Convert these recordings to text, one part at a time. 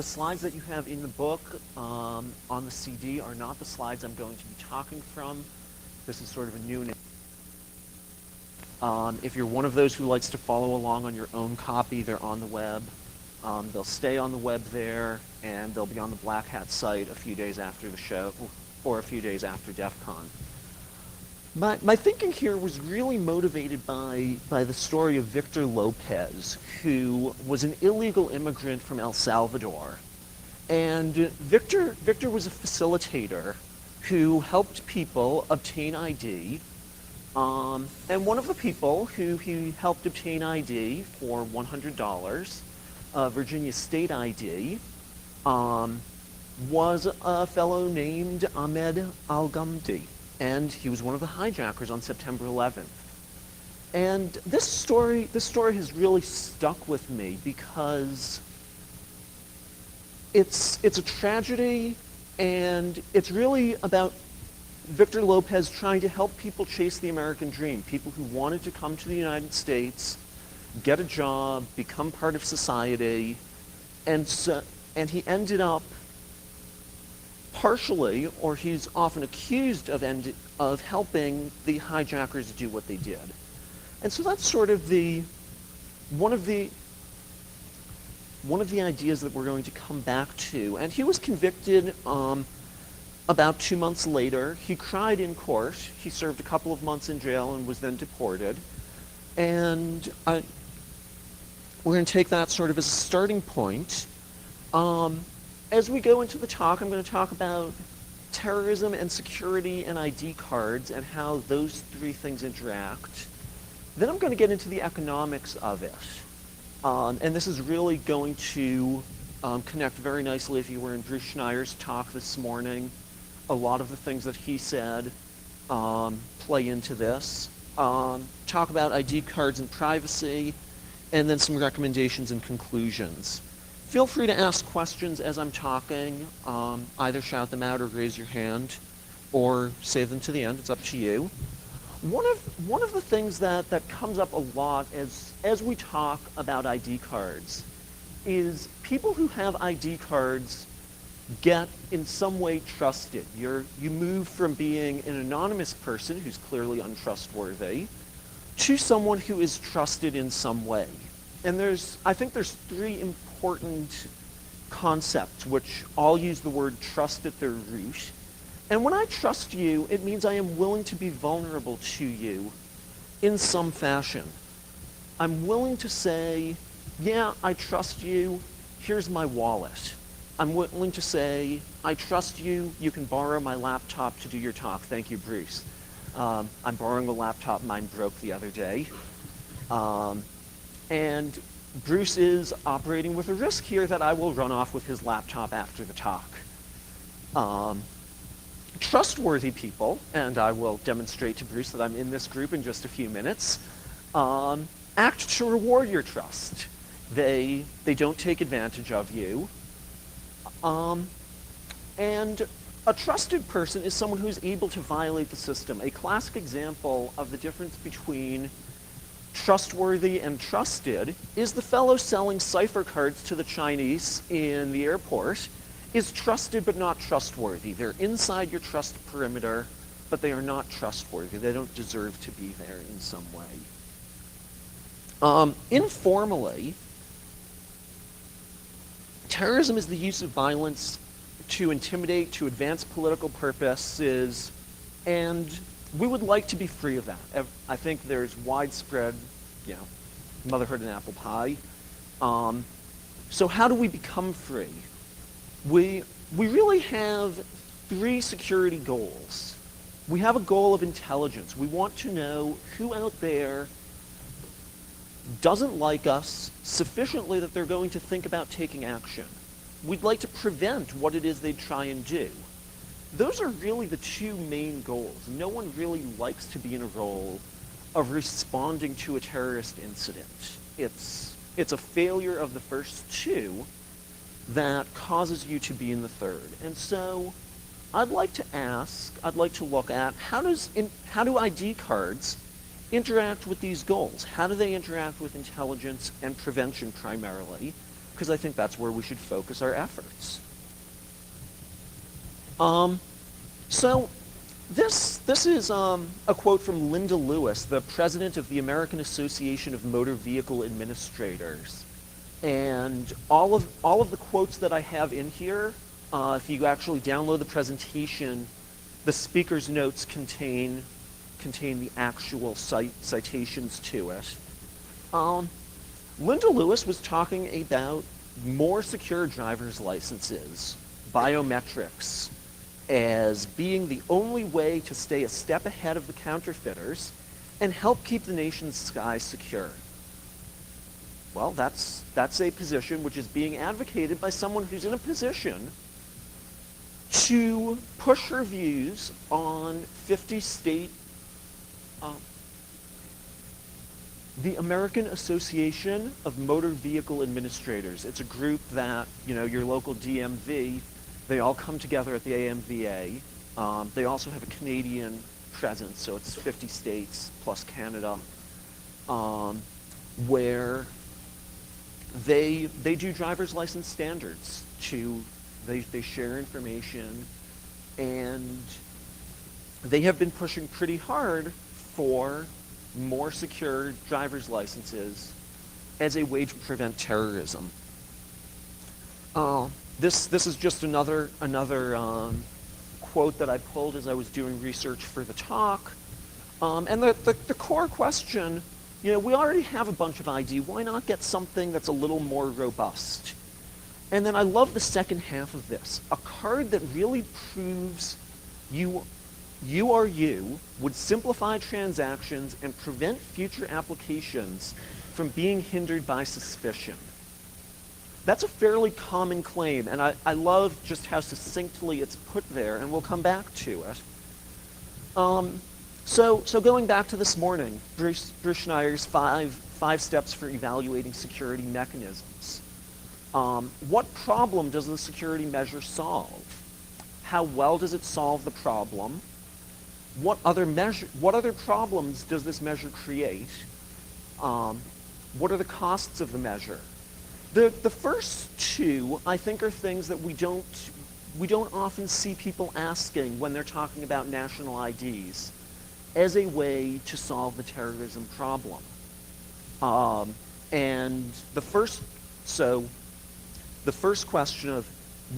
The slides that you have in the book on the CD are not the slides I'm going to be talking from. This is sort of a new. If you're one of those who likes to follow along on your own copy, they're on the web. They'll stay on the web there, and they'll be on the Black Hat site a few days after the show, or a few days after DEF CON. My thinking here was really motivated by the story of Victor Lopez, who was an illegal immigrant from El Salvador. And Victor was a facilitator who helped people obtain ID. And one of the people who he helped obtain ID for $100, Virginia State ID, was a fellow named Ahmed Alghamdi. And he was one of the hijackers on September 11th. And this story has really stuck with me because it's a tragedy, and it's really about Victor Lopez trying to help people chase the American dream, people who wanted to come to the United States, get a job, become part of society, and he ended up partially, or he's often accused of helping the hijackers do what they did. And so that's sort of one of the ideas that we're going to come back to. And he was convicted about 2 months later. He cried in court. He served a couple of months in jail and was then deported. And we're going to take that sort of as a starting point. As we go into the talk, I'm going to talk about terrorism and security and ID cards and how those three things interact. Then I'm going to get into the economics of it. And this is really going to connect very nicely if you were in Bruce Schneier's talk this morning. A lot of the things that he said play into this. Talk about ID cards and privacy, and then some recommendations and conclusions. Feel free to ask questions as I'm talking. Either shout them out or raise your hand, or save them to the end. It's up to you. One of the things that comes up a lot as we talk about ID cards is people who have ID cards get in some way trusted. You move from being an anonymous person who's clearly untrustworthy to someone who is trusted in some way. And I think there's three important concepts which all use the word trust at their root. And when I trust you, it means I am willing to be vulnerable to you in some fashion. I'm willing to say, yeah, I trust you, here's my wallet. I'm willing to say, I trust you, you can borrow my laptop to do your talk. Thank you, Bruce. I'm borrowing a laptop, mine broke the other day. And Bruce is operating with a risk here that I will run off with his laptop after the talk. Trustworthy people, and I will demonstrate to Bruce that I'm in this group in just a few minutes, act to reward your trust. They don't take advantage of you. And a trusted person is someone who's able to violate the system. A classic example of the difference between trustworthy and trusted is the fellow selling cipher cards to the Chinese in the airport is trusted but not trustworthy. They're inside your trust perimeter, but they are not trustworthy. They don't deserve to be there in some way. Informally, terrorism is the use of violence to intimidate, to advance political purposes, and we would like to be free of that. I think there's widespread, motherhood and apple pie. So how do we become free? We really have three security goals. We have a goal of intelligence. We want to know who out there doesn't like us sufficiently that they're going to think about taking action. We'd like to prevent what it is they try and do. Those are really the two main goals. No one really likes to be in a role of responding to a terrorist incident. It's a failure of the first two that causes you to be in the third. And so I'd like to look at how do ID cards interact with these goals? How do they interact with intelligence and prevention primarily? because I think that's where we should focus our efforts. So this is a quote from Linda Lewis, the president of the American Association of Motor Vehicle Administrators. And all of the quotes that I have in here, if you actually download the presentation, the speaker's notes contain the actual citations to it. Linda Lewis was talking about more secure driver's licenses, biometrics, as being the only way to stay a step ahead of the counterfeiters and help keep the nation's skies secure. Well, that's a position which is being advocated by someone who's in a position to push her views on 50 state, the American Association of Motor Vehicle Administrators. It's a group that, your local DMV, they all come together at the AMVA. They also have a Canadian presence, so it's 50 states plus Canada, where they do driver's license standards. They share information, and they have been pushing pretty hard for more secure driver's licenses as a way to prevent terrorism. This is just another quote that I pulled as I was doing research for the talk. And the core question, we already have a bunch of ID. Why not get something that's a little more robust? And then I love the second half of this. A card that really proves you are you, would simplify transactions and prevent future applications from being hindered by suspicion. That's a fairly common claim, and I love just how succinctly it's put there, and we'll come back to it. So going back to this morning, Bruce Schneier's five steps for evaluating security mechanisms. What problem does the security measure solve? How well does it solve the problem? What other problems does this measure create? What are the costs of the measure? The first two, I think, are things that we don't often see people asking when they're talking about national IDs as a way to solve the terrorism problem. And the first question of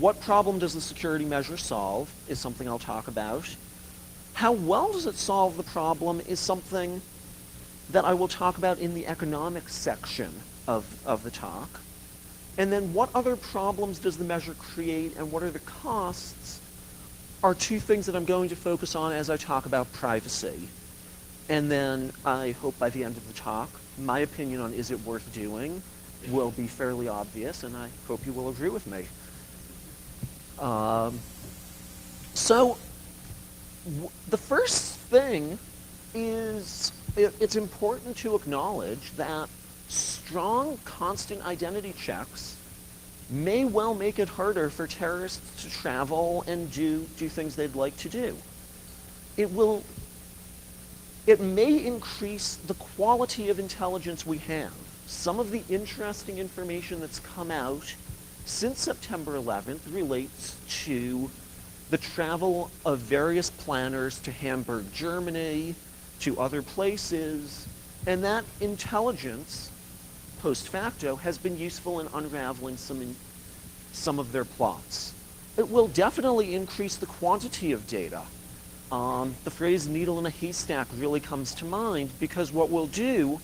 what problem does the security measure solve is something I'll talk about. How well does it solve the problem is something that I will talk about in the economics section of the talk. And then what other problems does the measure create and what are the costs are two things that I'm going to focus on as I talk about privacy. And then I hope by the end of the talk, my opinion on is it worth doing will be fairly obvious, and I hope you will agree with me. So the first thing is it's important to acknowledge that strong constant identity checks may well make it harder for terrorists to travel and do things they'd like to do. It may increase the quality of intelligence we have. Some of the interesting information that's come out since September 11th relates to the travel of various planners to Hamburg, Germany, to other places, and that intelligence, post facto, has been useful in unraveling some of their plots. It will definitely increase the quantity of data. The phrase needle in a haystack really comes to mind because what we'll do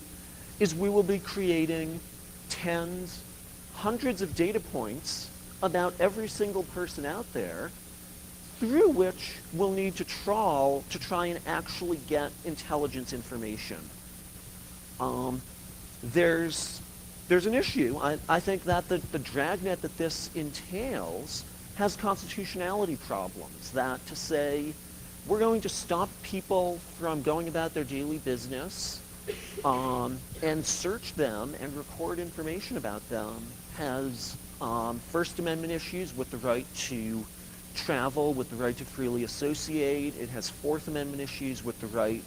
is we will be creating tens, hundreds of data points about every single person out there through which we'll need to trawl to try and actually get intelligence information. There's an issue. I think that the dragnet that this entails has constitutionality problems. That to say, we're going to stop people from going about their daily business and search them and record information about them has First Amendment issues with the right to travel, with the right to freely associate. It has Fourth Amendment issues with the right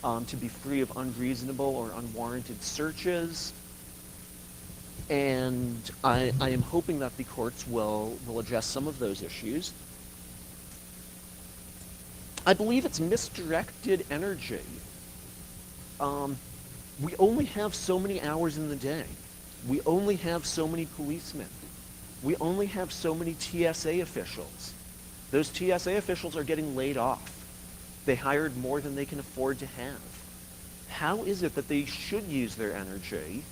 to be free of unreasonable or unwarranted searches. And I am hoping that the courts will address some of those issues. I believe it's misdirected energy. We only have so many hours in the day. We only have so many policemen. We only have so many TSA officials. Those TSA officials are getting laid off. They hired more than they can afford to have. How is it that they should use their energy?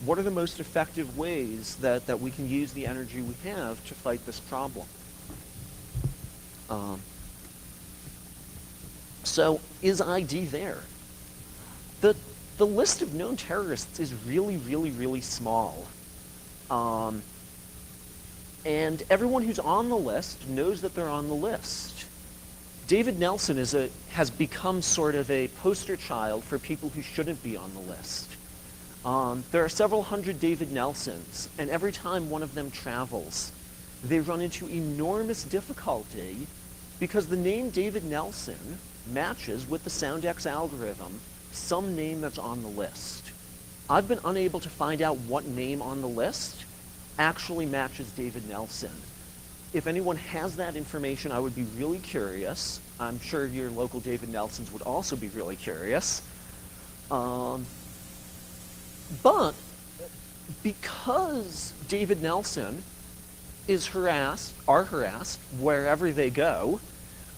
What are the most effective ways that we can use the energy we have to fight this problem? So is ID there? The list of known terrorists is really, really, really small. And everyone who's on the list knows that they're on the list. David Nelson has become sort of a poster child for people who shouldn't be on the list. There are several hundred David Nelsons, and every time one of them travels, they run into enormous difficulty because the name David Nelson matches with the SoundX algorithm some name that's on the list. I've been unable to find out what name on the list actually matches David Nelson. If anyone has that information, I would be really curious. I'm sure your local David Nelsons would also be really curious. But because David Nelson are harassed wherever they go,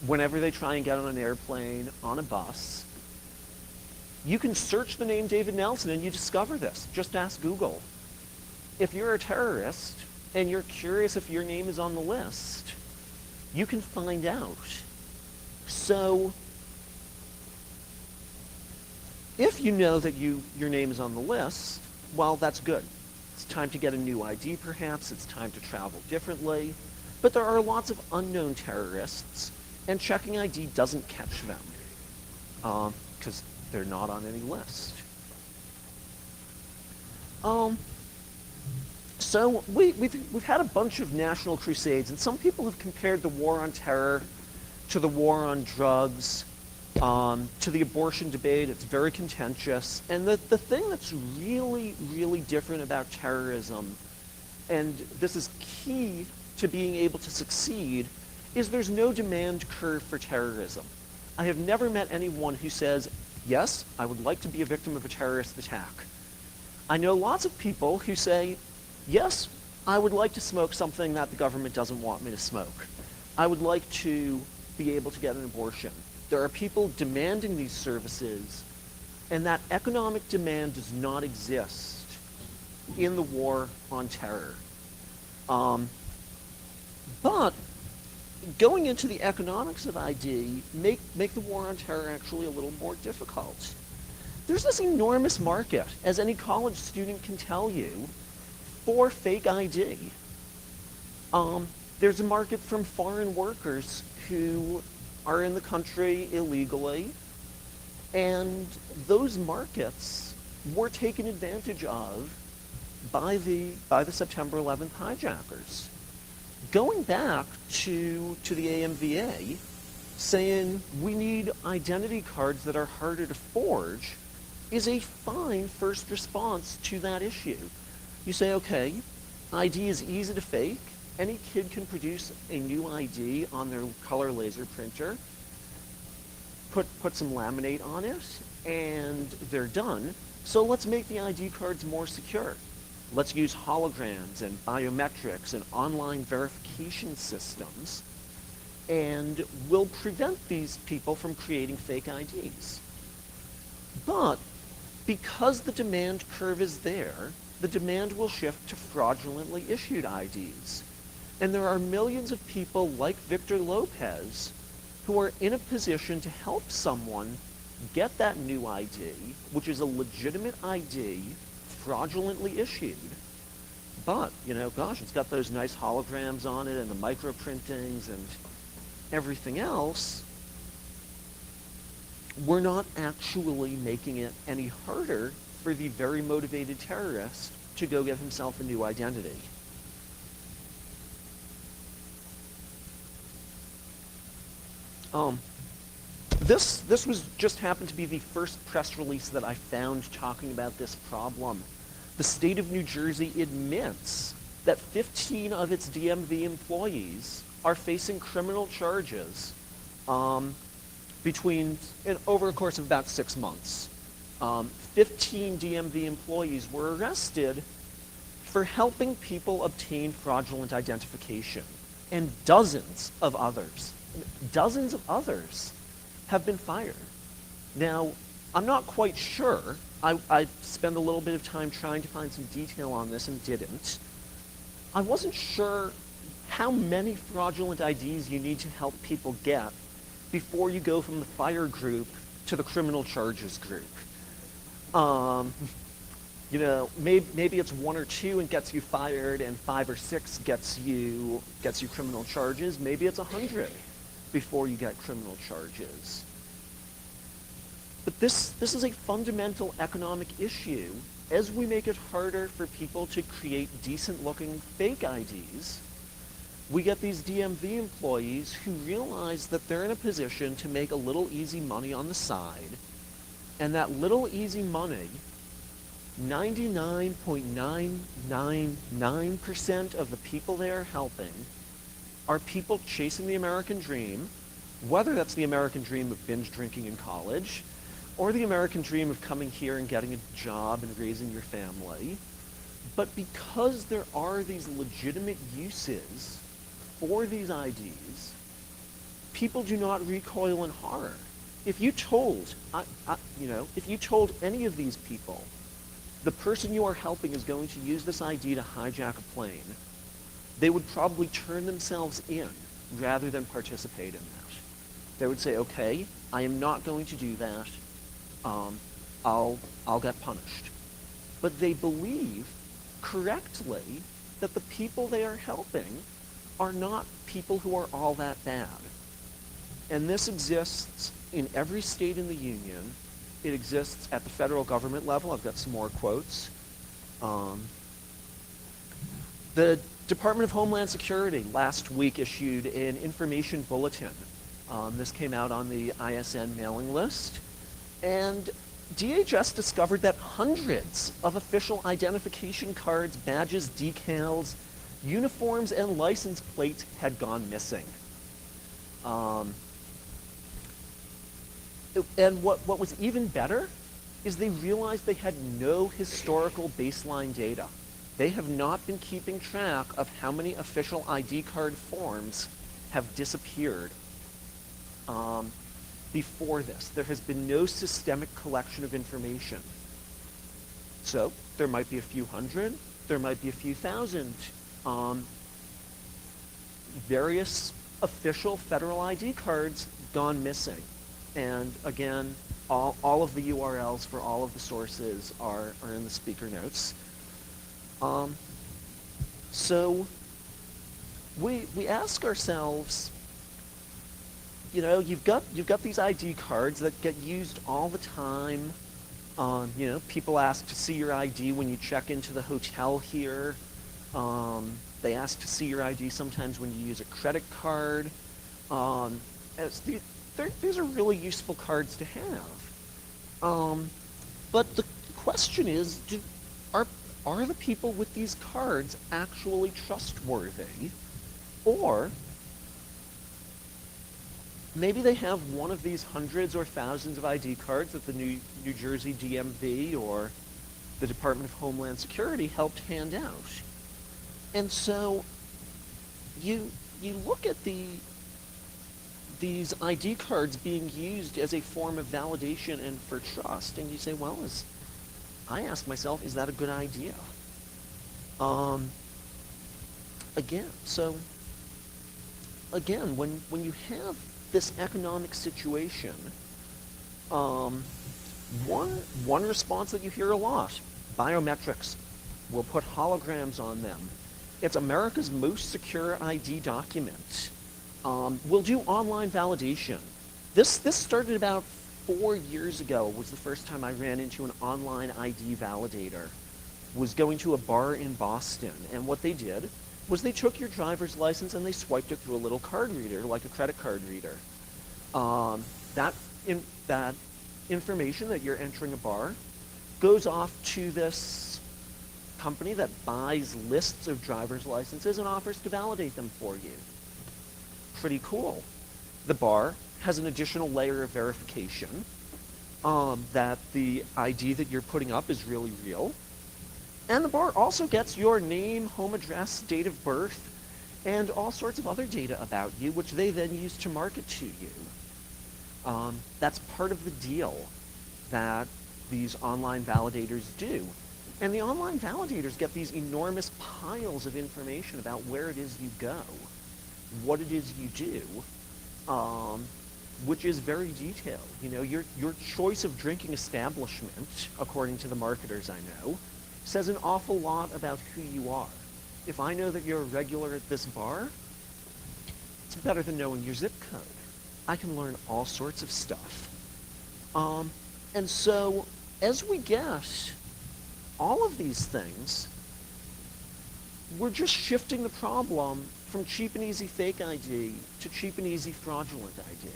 whenever they try and get on an airplane, on a bus, you can search the name David Nelson and you discover this. Just ask Google. If you're a terrorist and you're curious if your name is on the list, you can find out. So if you know that your name is on the list, well, that's good. It's time to get a new ID, perhaps. It's time to travel differently. But there are lots of unknown terrorists, and checking ID doesn't catch them because they're not on any list. So we've had a bunch of national crusades, and some people have compared the war on terror to the war on drugs, to the abortion debate. It's very contentious. And the thing that's really, really different about terrorism, and this is key to being able to succeed, is there's no demand curve for terrorism. I have never met anyone who says, yes, I would like to be a victim of a terrorist attack. I know lots of people who say, yes, I would like to smoke something that the government doesn't want me to smoke. I would like to be able to get an abortion. There are people demanding these services, and that economic demand does not exist in the war on terror. But going into the economics of ID make the war on terror actually a little more difficult. There's this enormous market, as any college student can tell you, for fake ID. There's a market from foreign workers who are in the country illegally, and those markets were taken advantage of by the September 11th hijackers. Going back to the AMVA, saying we need identity cards that are harder to forge is a fine first response to that issue. You say, okay, ID is easy to fake. Any kid can produce a new ID on their color laser printer, put some laminate on it, and they're done. So let's make the ID cards more secure. Let's use holograms and biometrics and online verification systems, and we'll prevent these people from creating fake IDs. But because the demand curve is there, the demand will shift to fraudulently issued IDs. And there are millions of people like Victor Lopez who are in a position to help someone get that new ID, which is a legitimate ID, fraudulently issued. But, gosh, it's got those nice holograms on it and the micro printings and everything else. We're not actually making it any harder for the very motivated terrorist to go get himself a new identity. This was just happened to be the first press release that I found talking about this problem. The state of New Jersey admits that 15 of its DMV employees are facing criminal charges over a course of about 6 months. 15 DMV employees were arrested for helping people obtain fraudulent identification. And dozens of others have been fired. Now, I'm not quite sure. I spent a little bit of time trying to find some detail on this and didn't. I wasn't sure how many fraudulent IDs you need to help people get before you go from the fire group to the criminal charges group. Maybe it's 1 or 2 and gets you fired, and 5 or 6 gets you criminal charges. Maybe it's 100 before you get criminal charges. But this is a fundamental economic issue. As we make it harder for people to create decent-looking fake IDs, we get these DMV employees who realize that they're in a position to make a little easy money on the side, and that little easy money, 99.999% of the people they are helping are people chasing the American dream, whether that's the American dream of binge drinking in college, or the American dream of coming here and getting a job and raising your family. But because there are these legitimate uses for these IDs, people do not recoil in horror. If you told any of these people, the person you are helping is going to use this ID to hijack a plane, they would probably turn themselves in rather than participate in that. They would say, okay, I am not going to do that. I'll get punished. But they believe correctly that the people they are helping are not people who are all that bad. And this exists in every state in the union. It exists at the federal government level. I've got some more quotes. The Department of Homeland Security last week issued an information bulletin. This came out on the ISN mailing list. And DHS discovered that hundreds of official identification cards, badges, decals, uniforms, and license plates had gone missing. And what was even better is they realized they had no historical baseline data. They have not been keeping track of how many official ID card forms have disappeared before this. There has been no systemic collection of information. So there might be a few hundred, there might be a few thousand various official federal ID cards gone missing. And again, all of the URLs for all of the sources are in the speaker notes. So we ask ourselves, you've got these ID cards that get used all the time. People ask to see your ID when you check into the hotel here. They ask to see your ID sometimes when you use a credit card. These are really useful cards to have. But the question is, are the people with these cards actually trustworthy? Or maybe they have one of these hundreds or thousands of ID cards that the New Jersey DMV or the Department of Homeland Security helped hand out. And so you look at these ID cards being used as a form of validation and for trust, and you say, well, I ask myself, is that a good idea? Again, when you have this economic situation, one response that you hear a lot, biometrics. We'll put holograms on them. It's America's most secure ID document. We'll do online validation. This started about 4 years ago, was the first time I ran into an online ID validator. Was going to a bar in Boston, and what they did was they took your driver's license and they swiped it through a little card reader, like a credit card reader. That information that you're entering a bar goes off to this company that buys lists of driver's licenses and offers to validate them for you. Pretty cool. The bar has an additional layer of verification that the ID that you're putting up is really real. And the bar also gets your name, home address, date of birth, and all sorts of other data about you, which they then use to market to you. That's part of the deal that these online validators do. And the online validators get these enormous piles of information about where it is you go, what it is you do, which is very detailed. You know, your choice of drinking establishment, according to the marketers I know, says an awful lot about who you are. If I know that you're a regular at this bar, it's better than knowing your zip code. I can learn all sorts of stuff. And so, as we get all of these things, we're just shifting the problem from cheap and easy fake ID to cheap and easy fraudulent ID.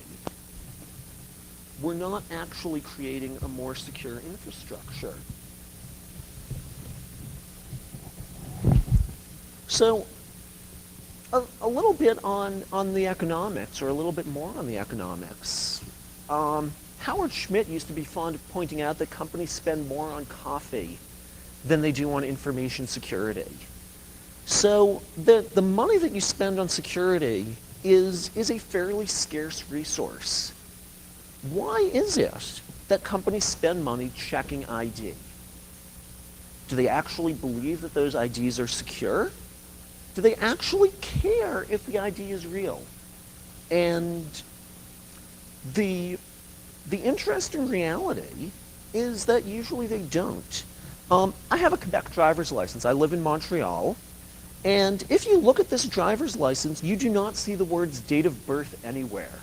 We're not actually creating a more secure infrastructure. So, a little bit on the economics, or a little bit more on the economics. Howard Schmidt used to be fond of pointing out that companies spend more on coffee than they do on information security. So the money that you spend on security is a fairly scarce resource. Why is it that companies spend money checking ID? Do they actually believe that those IDs are secure? Do they actually care if the ID is real? And the interesting reality is that usually they don't. I have a Quebec driver's license. I live in Montreal. And if you look at this driver's license, you do not see the words date of birth anywhere.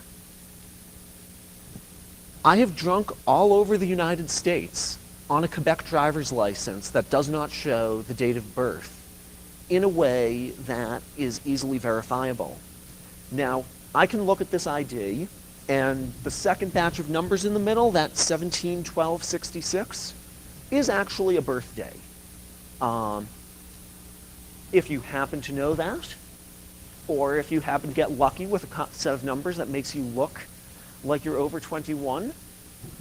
I have drunk all over the United States on a Quebec driver's license that does not show the date of birth in a way that is easily verifiable. Now, I can look at this ID, and the second batch of numbers in the middle, that 171266, is actually a birthday. If you happen to know that, or if you happen to get lucky with a set of numbers that makes you look like you're over 21,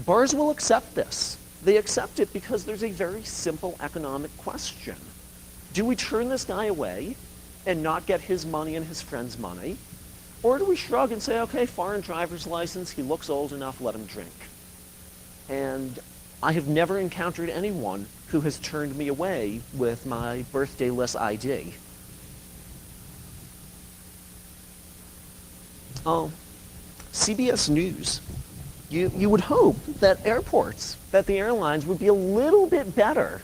bars will accept this. They accept it because there's a very simple economic question. Do we turn this guy away and not get his money and his friend's money? Or do we shrug and say, okay, foreign driver's license, he looks old enough, let him drink? And I have never encountered anyone who has turned me away with my birthday-less ID. CBS News. You would hope that airports, that the airlines would be a little bit better,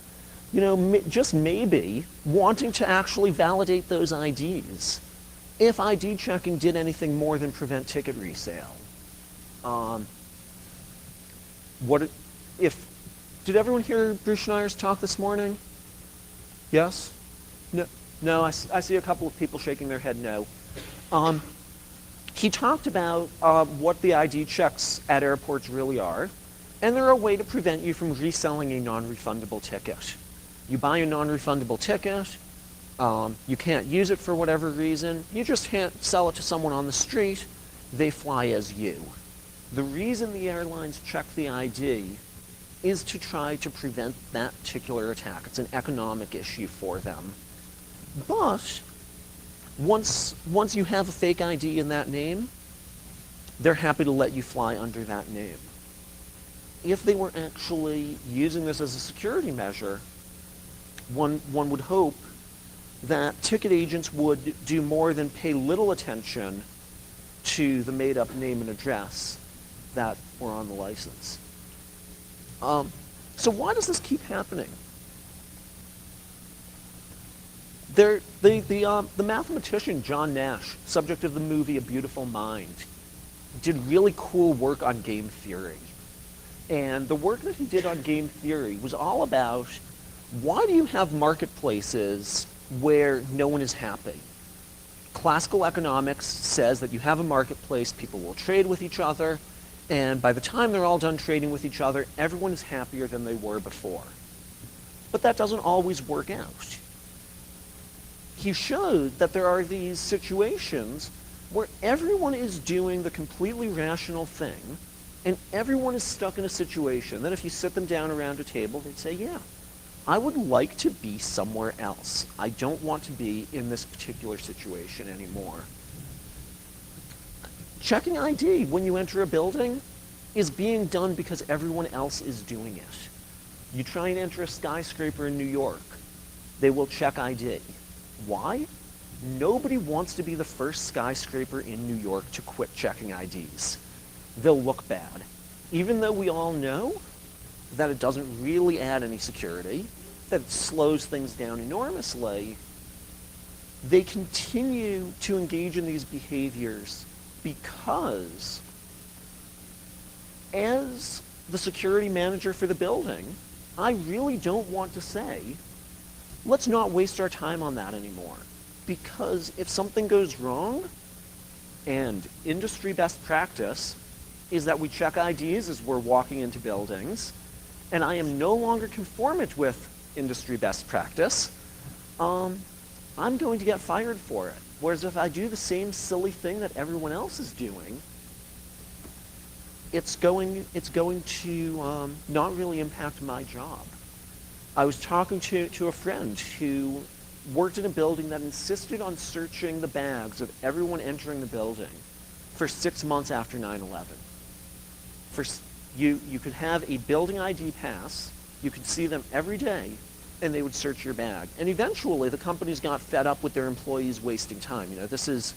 you know, just maybe, wanting to actually validate those IDs if ID checking did anything more than prevent ticket resale. Did everyone hear Bruce Schneier's talk this morning? Yes? No, I see a couple of people shaking their head no. He talked about what the ID checks at airports really are, and they're a way to prevent you from reselling a non-refundable ticket. You buy a non-refundable ticket, you can't use it for whatever reason, you just can't sell it to someone on the street, they fly as you. The reason the airlines check the ID is to try to prevent that particular attack. It's an economic issue for them. But once you have a fake ID in that name, they're happy to let you fly under that name. If they were actually using this as a security measure, one would hope that ticket agents would do more than pay little attention to the made-up name and address that were on the license. So why does this keep happening? The mathematician John Nash, subject of the movie A Beautiful Mind, did really cool work on game theory. And the work that he did on game theory was all about, why do you have marketplaces where no one is happy? Classical economics says that you have a marketplace, people will trade with each other, and by the time they're all done trading with each other, everyone is happier than they were before. But that doesn't always work out. He showed that there are these situations where everyone is doing the completely rational thing, and everyone is stuck in a situation that if you sit them down around a table, they'd say, yeah, I would like to be somewhere else. I don't want to be in this particular situation anymore. Checking ID when you enter a building is being done because everyone else is doing it. You try and enter a skyscraper in New York, they will check ID. Why? Nobody wants to be the first skyscraper in New York to quit checking IDs. They'll look bad. Even though we all know that it doesn't really add any security, that it slows things down enormously, they continue to engage in these behaviors because as the security manager for the building, I really don't want to say, let's not waste our time on that anymore. Because if something goes wrong, and industry best practice is that we check IDs as we're walking into buildings, and I am no longer conformant with industry best practice, I'm going to get fired for it. Whereas if I do the same silly thing that everyone else is doing, it's going to not really impact my job. I was talking to a friend who worked in a building that insisted on searching the bags of everyone entering the building for 6 months after 9/11. You could have a building ID pass, you could see them every day, and they would search your bag. And eventually the companies got fed up with their employees wasting time. You know, this is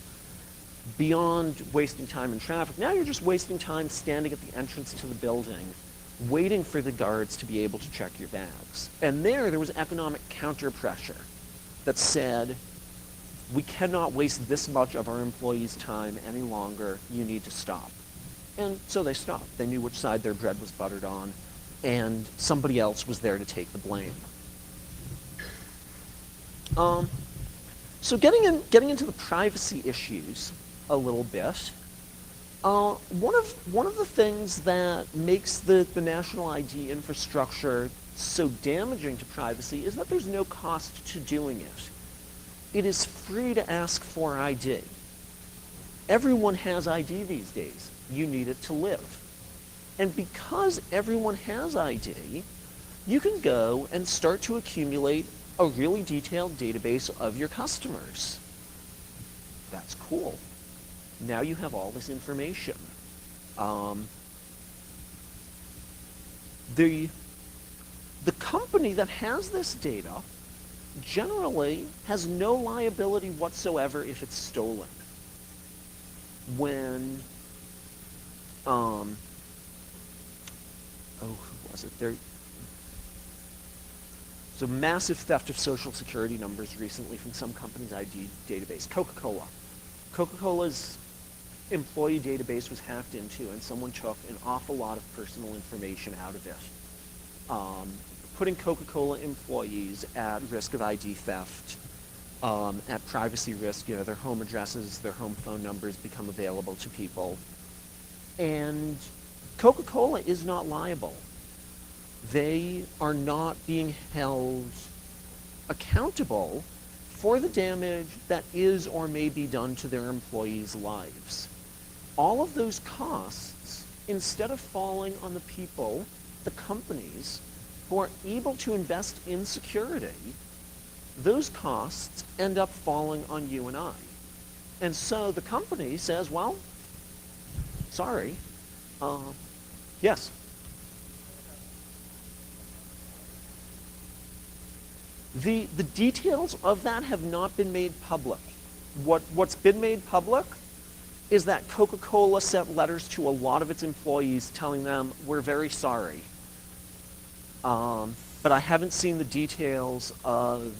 beyond wasting time in traffic. Now you're just wasting time standing at the entrance to the building, waiting for the guards to be able to check your bags. And there was economic counter pressure that said, we cannot waste this much of our employees' time any longer, you need to stop. And so they stopped. They knew which side their bread was buttered on, and somebody else was there to take the blame. So getting into the privacy issues a little bit, one of the things that makes the national ID infrastructure so damaging to privacy is that there's no cost to doing it. It is free to ask for ID. Everyone has ID these days. You need it to live. And because everyone has ID, you can go and start to accumulate a really detailed database of your customers. That's cool. Now you have all this information. The company that has this data generally has no liability whatsoever if it's stolen. When, who was it? So massive theft of social security numbers recently from some company's ID database. Coca-Cola. Coca-Cola's employee database was hacked into, and someone took an awful lot of personal information out of it, putting Coca-Cola employees at risk of ID theft, at privacy risk. You know, their home addresses, their home phone numbers become available to people. And Coca-Cola is not liable. They are not being held accountable for the damage that is or may be done to their employees' lives. All of those costs, instead of falling on the people, the companies, who are able to invest in security, those costs end up falling on you and I. And so the company says, well, sorry, yes. The details of that have not been made public. What's been made public is that Coca-Cola sent letters to a lot of its employees telling them, we're very sorry. But I haven't seen the details of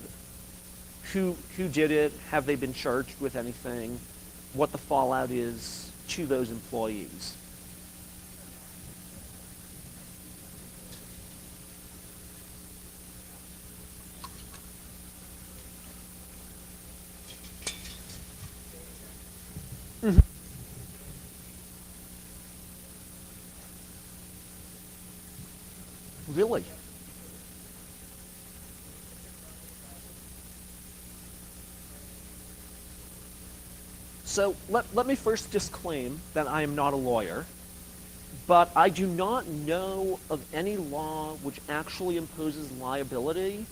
who did it, have they been charged with anything, what the fallout is to those employees. Mm-hmm. Really? So let me first disclaim that I am not a lawyer, but I do not know of any law which actually imposes liability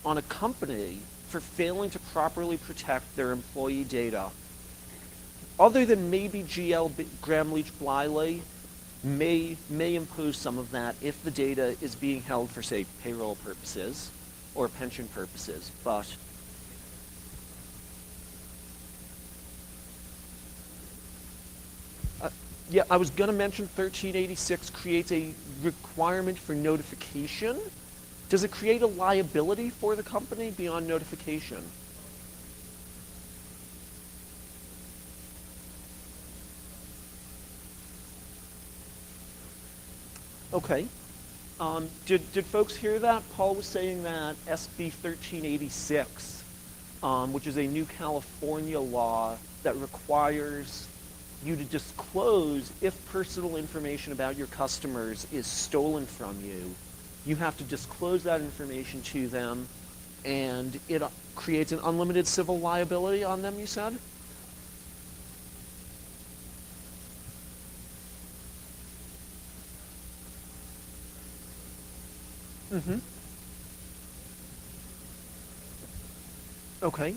on a company for failing to properly protect their employee data. Other than maybe GL Graham Leach Bliley may impose some of that if the data is being held for, say, payroll purposes or pension purposes, but yeah, I was going to mention 1386 creates a requirement for notification. Does it create a liability for the company beyond notification? Okay. Did folks hear that? Paul was saying that SB 1386, which is a new California law that requires you to disclose if personal information about your customers is stolen from you. You have to disclose that information to them, and it creates an unlimited civil liability on them, you said? Mm-hmm. Okay.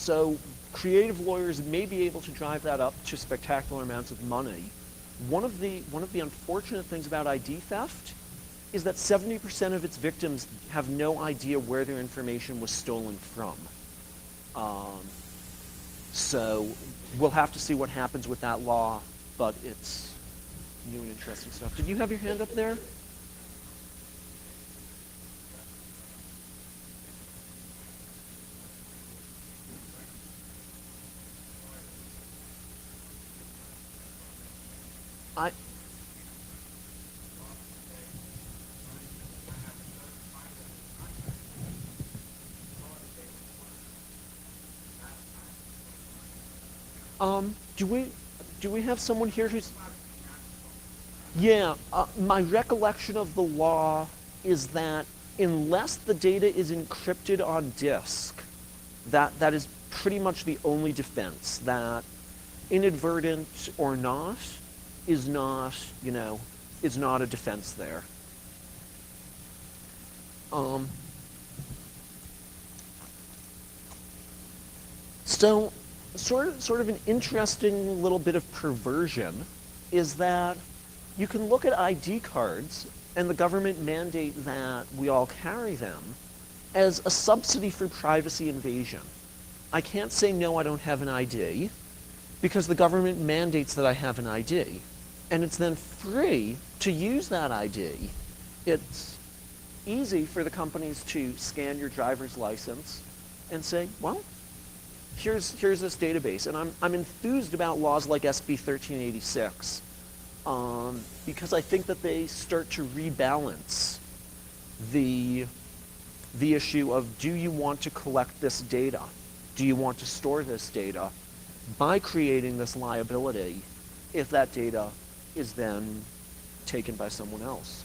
So creative lawyers may be able to drive that up to spectacular amounts of money. One of the unfortunate things about ID theft is that 70% of its victims have no idea where their information was stolen from. Um, so we'll have to see what happens with that law, but it's new and interesting stuff. Did you have your hand up there? I do we have someone here who's yeah, my recollection of the law is that unless the data is encrypted on disk, that is pretty much the only defense. That inadvertent or not is not, is not a defense there. Um, so, sort of an interesting little bit of perversion is that you can look at ID cards and the government mandate that we all carry them as a subsidy for privacy invasion. I can't say, no, I don't have an ID, because the government mandates that I have an ID. And it's then free to use that ID. It's easy for the companies to scan your driver's license and say, well, here's this database. And I'm enthused about laws like SB 1386 because I think that they start to rebalance the issue of, do you want to collect this data? Do you want to store this data? By creating this liability if that data is then taken by someone else.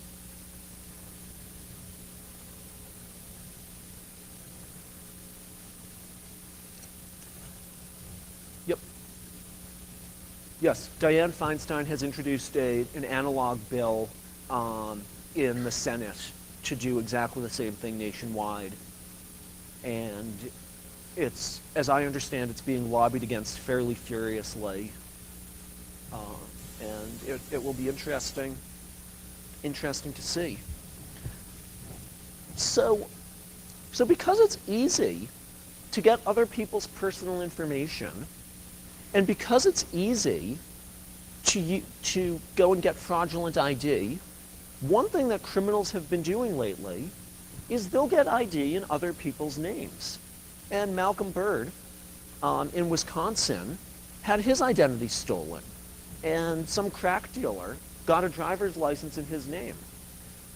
Yep. Yes, Dianne Feinstein has introduced an analog bill in the Senate to do exactly the same thing nationwide. And it's, as I understand, it's being lobbied against fairly furiously. And it will be interesting to see. So because it's easy to get other people's personal information, and because it's easy to go and get fraudulent ID, one thing that criminals have been doing lately is they'll get ID in other people's names. And Malcolm Byrd in Wisconsin had his identity stolen. And some crack dealer got a driver's license in his name.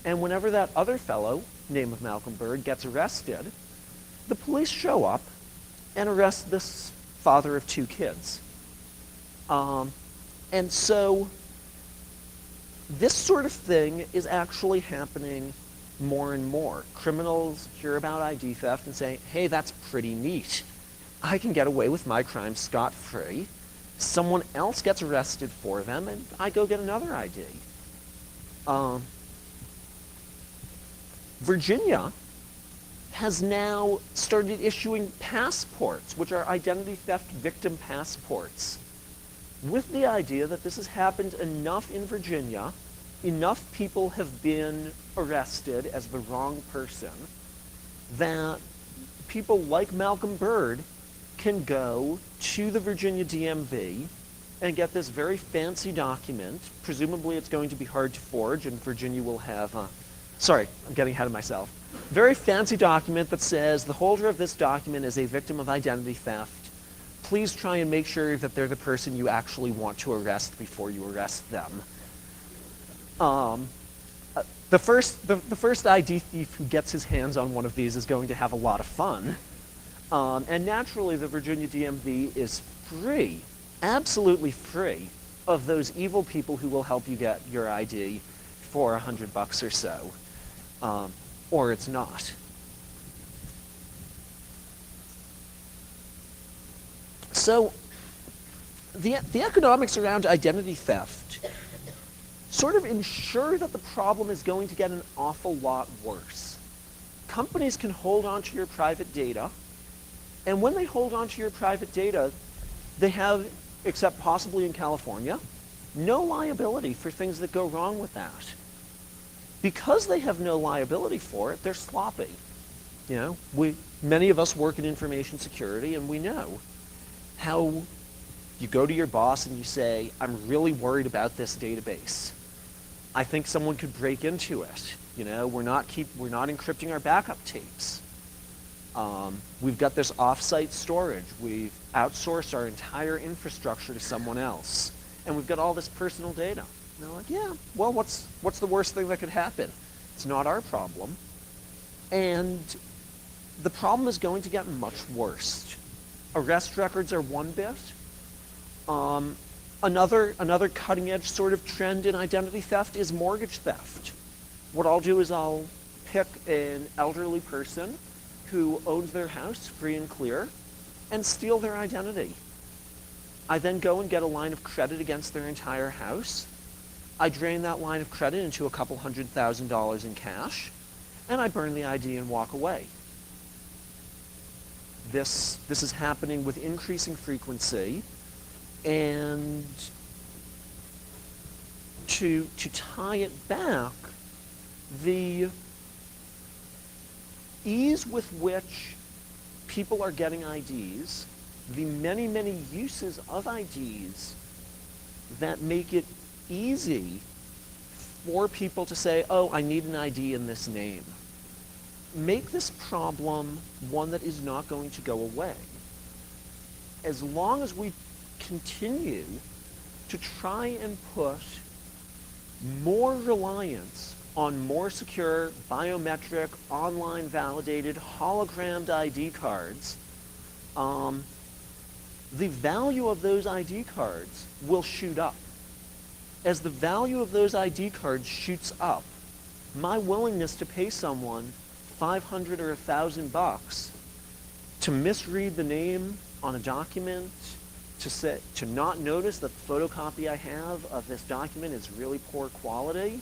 And whenever that other fellow, name of Malcolm Byrd, gets arrested, the police show up and arrest this father of two kids. And so this sort of thing is actually happening more and more. Criminals hear about ID theft and say, hey, that's pretty neat. I can get away with my crime scot-free. Someone else gets arrested for them, and I go get another ID. Virginia has now started issuing passports, which are identity theft victim passports, with the idea that this has happened enough in Virginia, enough people have been arrested as the wrong person, that people like Malcolm Byrd can go to the Virginia DMV and get this very fancy document. Presumably it's going to be hard to forge, and Virginia will have, sorry, I'm getting ahead of myself. Very fancy document that says the holder of this document is a victim of identity theft. Please try and make sure that they're the person you actually want to arrest before you arrest them. The first ID thief who gets his hands on one of these is going to have a lot of fun. And naturally, the Virginia DMV is free, absolutely free, of those evil people who will help you get your ID for $100 or so, or it's not. So the economics around identity theft sort of ensure that the problem is going to get an awful lot worse. Companies can hold onto your private data, and when they hold onto your private data, they have, except possibly in California, no liability for things that go wrong with that. Because they have no liability for it, they're sloppy. You know, many of us work in information security, and we know how you go to your boss and you say, I'm really worried about this database. I think someone could break into it. You know, we're not encrypting our backup tapes. We've got this off-site storage. We've outsourced our entire infrastructure to someone else. And we've got all this personal data. And they're like, yeah, well, what's the worst thing that could happen? It's not our problem. And the problem is going to get much worse. Arrest records are one bit. Another cutting-edge sort of trend in identity theft is mortgage theft. What I'll do is I'll pick an elderly person who owns their house free and clear and steal their identity. I then go and get a line of credit against their entire house. I drain that line of credit into a couple $100,000 in cash, and I burn the ID and walk away. This is happening with increasing frequency, and to tie it back, the ease with which people are getting IDs, the many, many uses of IDs that make it easy for people to say, oh, I need an ID in this name, make this problem one that is not going to go away. As long as we continue to try and put more reliance on more secure, biometric, online validated, hologrammed ID cards, the value of those ID cards will shoot up. As the value of those ID cards shoots up, my willingness to pay someone $500 or $1,000 to misread the name on a document, to not notice that the photocopy I have of this document is really poor quality,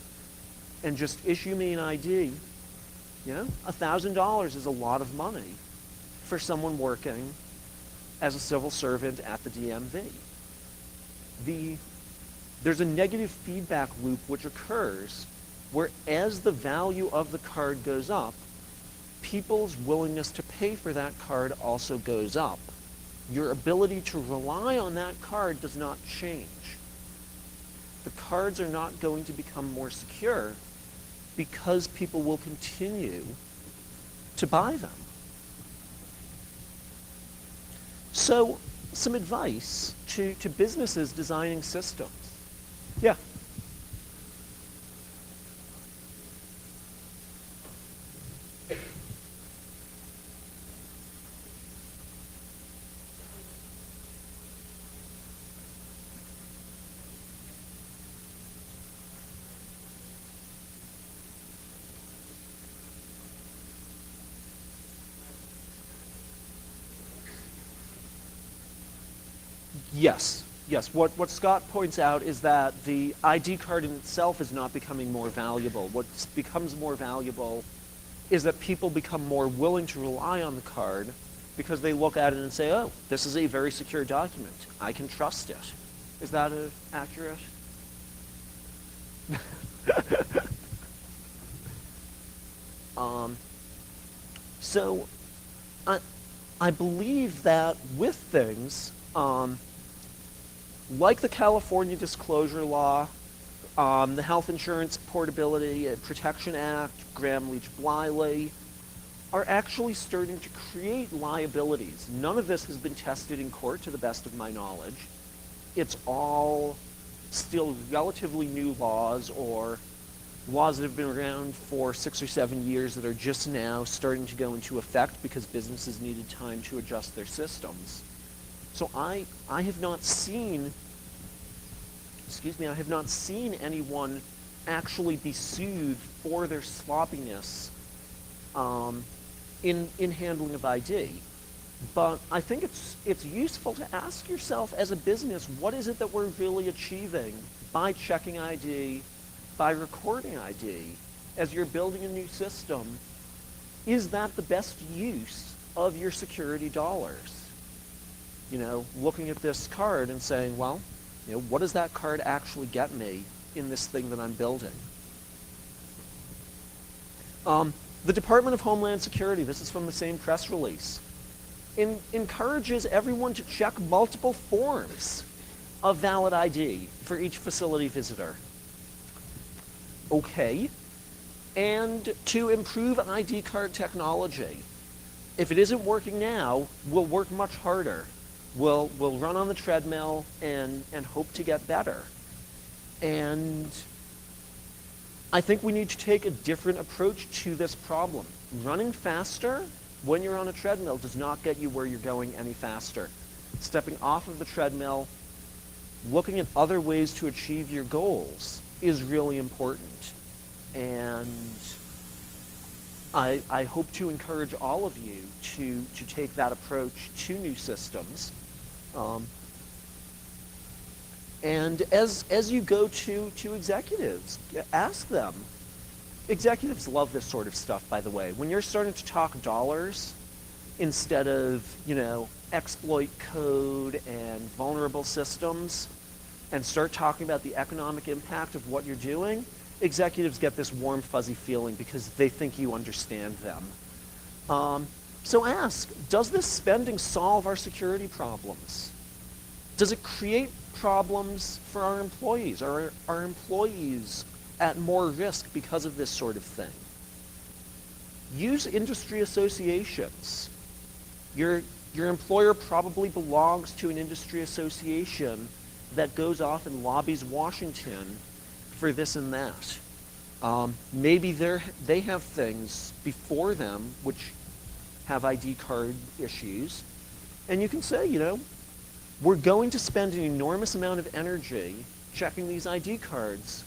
and just issue me an ID, you know, $1,000 is a lot of money for someone working as a civil servant at the DMV. There's a negative feedback loop which occurs where as the value of the card goes up, people's willingness to pay for that card also goes up. Your ability to rely on that card does not change. The cards are not going to become more secure because people will continue to buy them. So, some advice to businesses designing systems. Yeah. Yes, yes. What Scott points out is that the ID card in itself is not becoming more valuable. What becomes more valuable is that people become more willing to rely on the card because they look at it and say, oh, this is a very secure document. I can trust it. Is that accurate? So I believe that with things like the California disclosure law, the Health Insurance Portability Protection Act, Gramm-Leach-Bliley, are actually starting to create liabilities. None of this has been tested in court to the best of my knowledge. It's all still relatively new laws or laws that have been around for 6 or 7 years that are just now starting to go into effect because businesses needed time to adjust their systems. So I have not seen, I have not seen anyone actually be sued for their sloppiness in handling of ID. But I think it's useful to ask yourself as a business, what is it that we're really achieving by checking ID, by recording ID, as you're building a new system? Is that the best use of your security dollars? You know, looking at this card and saying, well, you know, what does that card actually get me in this thing that I'm building? The Department of Homeland Security, this is from the same press release, encourages everyone to check multiple forms of valid ID for each facility visitor. Okay. And to improve ID card technology. If it isn't working now, we'll work much harder. We'll run on the treadmill and hope to get better. And I think we need to take a different approach to this problem. Running faster when you're on a treadmill does not get you where you're going any faster. Stepping off of the treadmill, looking at other ways to achieve your goals is really important. And I hope to encourage all of you to take that approach to new systems. And as you go to executives, ask them. Executives love this sort of stuff, by the way. When you're starting to talk dollars instead of, you know, exploit code and vulnerable systems, and start talking about the economic impact of what you're doing, executives get this warm, fuzzy feeling because they think you understand them. So ask, does this spending solve our security problems? Does it create problems for our employees? Are our employees at more risk because of this sort of thing? Use industry associations. Your employer probably belongs to an industry association that goes off and lobbies Washington for this and that. Maybe they have things before them which have ID card issues, and you can say, you know, we're going to spend an enormous amount of energy checking these ID cards,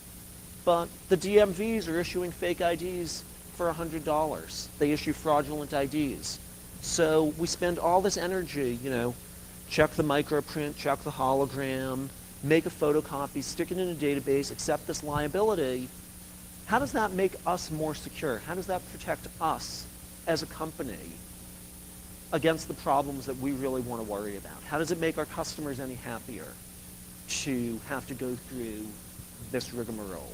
but the DMVs are issuing fake IDs for $100. They issue fraudulent IDs. So we spend all this energy, you know, check the microprint, check the hologram, make a photocopy, stick it in a database, accept this liability. How does that make us more secure? How does that protect us as a company against the problems that we really want to worry about? How does it make our customers any happier to have to go through this rigmarole?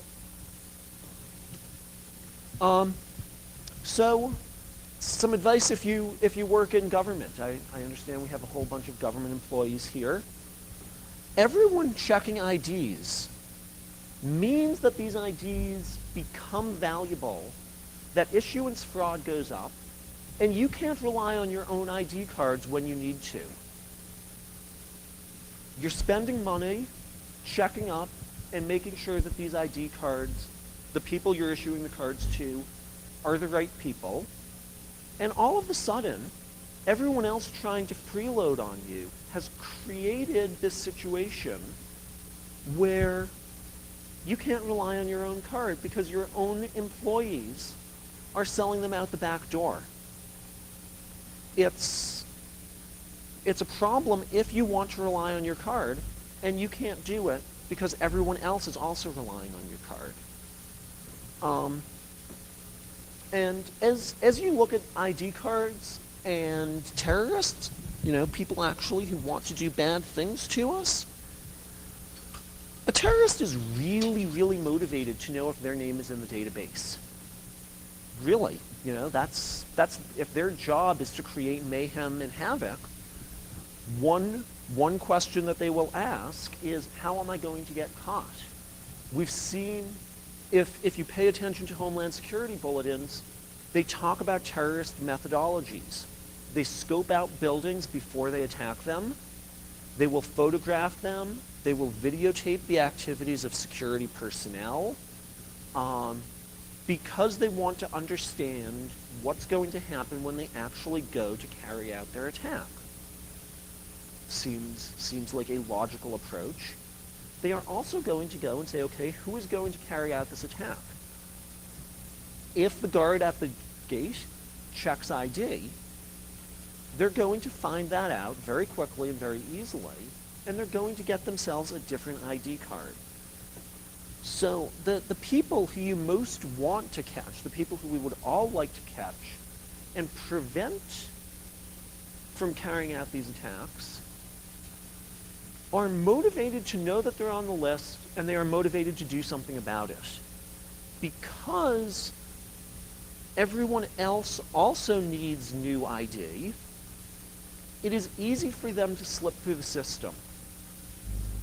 So some advice if you work in government. I understand we have a whole bunch of government employees here. Everyone checking IDs means that these IDs become valuable, that issuance fraud goes up, and you can't rely on your own ID cards when you need to. You're spending money checking up and making sure that these ID cards, the people you're issuing the cards to, are the right people. And all of a sudden, everyone else trying to freeload on you has created this situation where you can't rely on your own card because your own employees are selling them out the back door. It's It's a problem if you want to rely on your card and you can't do it because everyone else is also relying on your card. And as you look at ID cards and terrorists, people actually who want to do bad things to us, a terrorist is really, really motivated to know if their name is in the database. Really, that's if their job is to create mayhem and havoc, one question that they will ask is, how am I going to get caught? We've seen, if you pay attention to Homeland Security bulletins, they talk about terrorist methodologies. They scope out buildings before they attack them. They will photograph them. They will videotape the activities of security personnel because they want to understand what's going to happen when they actually go to carry out their attack. Seems like a logical approach. They are also going to go and say, okay, who is going to carry out this attack? If the guard at the gate checks ID, they're going to find that out very quickly and very easily, and they're going to get themselves a different ID card. So the people who you most want to catch, the people who we would all like to catch and prevent from carrying out these attacks, are motivated to know that they're on the list, and they are motivated to do something about it. Because everyone else also needs new ID, it is easy for them to slip through the system.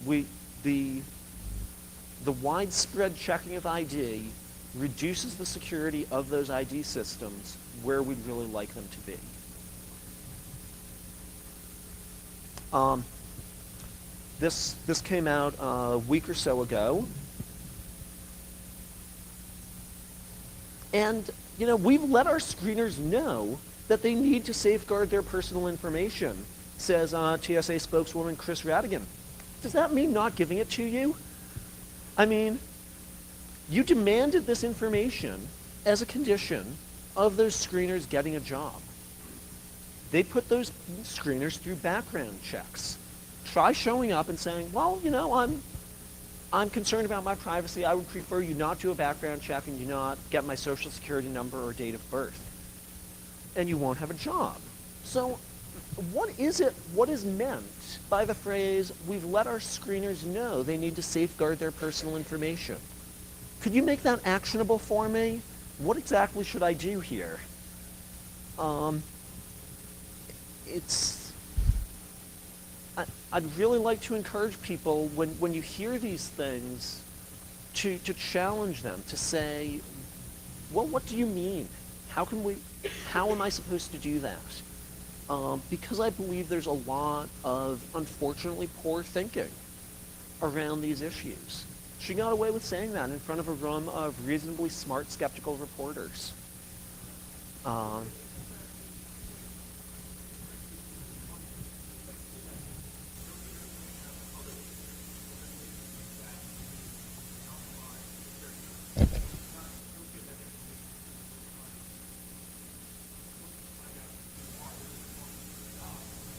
The widespread checking of ID reduces the security of those ID systems where we'd really like them to be. This came out a week or so ago. And, we've let our screeners know that they need to safeguard their personal information, says TSA spokeswoman Chris Radigan. Does that mean not giving it to you? I mean, you demanded this information as a condition of those screeners getting a job. They put those screeners through background checks. Try showing up and saying, well, I'm concerned about my privacy. I would prefer you not do a background check and you not get my social security number or date of birth. And you won't have a job. So what is meant by the phrase, we've let our screeners know they need to safeguard their personal information? Could you make that actionable for me? What exactly should I do here? I'd really like to encourage people when you hear these things to challenge them, to say, well, what do you mean? How am I supposed to do that? Because I believe there's a lot of, unfortunately, poor thinking around these issues. She got away with saying that in front of a room of reasonably smart, skeptical reporters.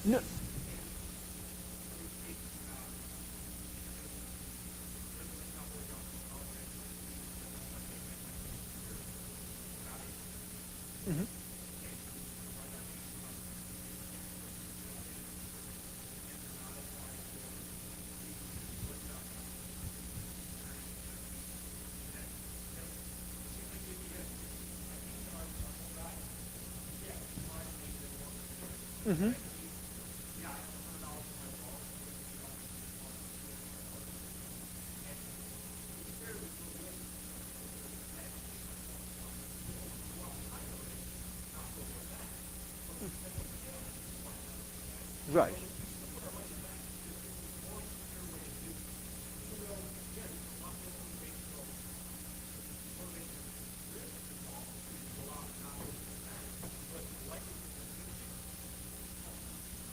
No. Mm-hmm. Mm-hmm. Right.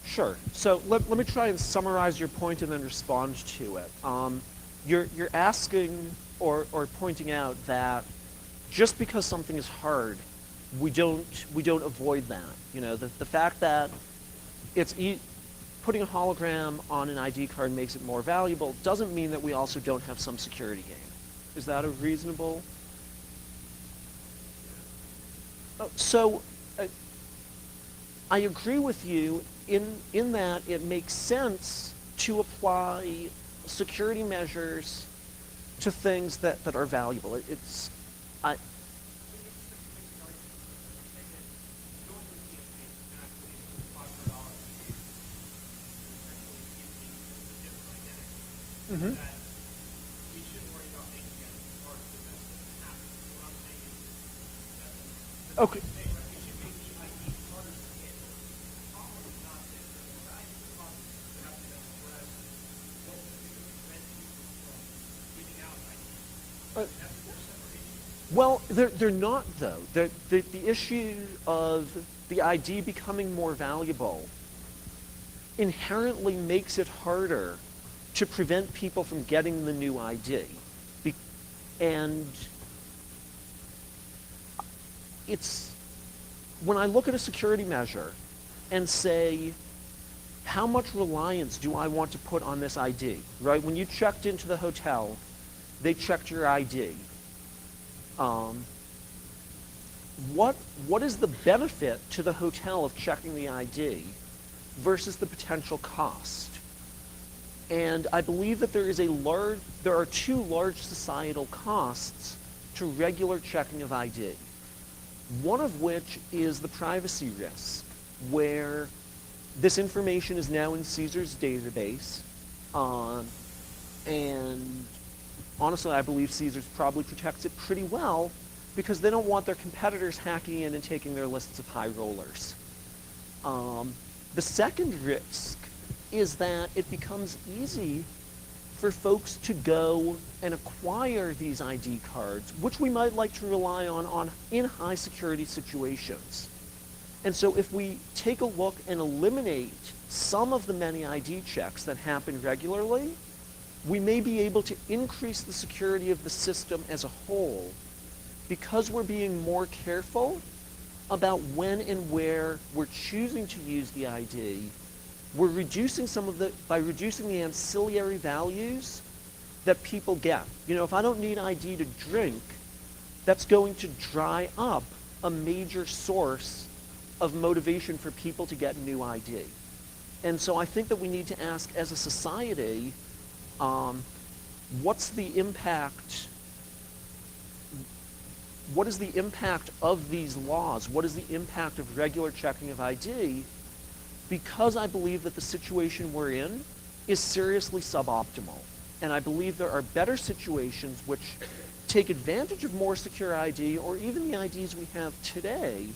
Sure. So let me try and summarize your point and then respond to it. You're asking or pointing out that just because something is hard, we don't avoid that. The fact that putting a hologram on an ID card makes it more valuable doesn't mean that we also don't have some security gain. Is that a reasonable? So I agree with you in that it makes sense to apply security measures to things that are valuable. I, Mhm. Okay. Uh, well, they're not though. The issue of the ID becoming more valuable inherently makes it harder to prevent people from getting the new ID. And it's, when I look at a security measure and say, how much reliance do I want to put on this ID, right? When you checked into the hotel, they checked your ID. What is the benefit to the hotel of checking the ID versus the potential cost? And I believe that there are two large societal costs to regular checking of ID. One of which is the privacy risk, where this information is now in Caesar's database, and honestly, I believe Caesar's probably protects it pretty well because they don't want their competitors hacking in and taking their lists of high rollers. The second risk is that it becomes easy for folks to go and acquire these ID cards, which we might like to rely on in high security situations. And so if we take a look and eliminate some of the many ID checks that happen regularly, we may be able to increase the security of the system as a whole because we're being more careful about when and where we're choosing to use the ID. We're reducing by reducing the ancillary values that people get. You know, if I don't need ID to drink, that's going to dry up a major source of motivation for people to get new ID. And so I think that we need to ask as a society, what's the impact? What is the impact of these laws? What is the impact of regular checking of ID? Because I believe that the situation we're in is seriously suboptimal. And I believe there are better situations which take advantage of more secure ID or even the IDs we have today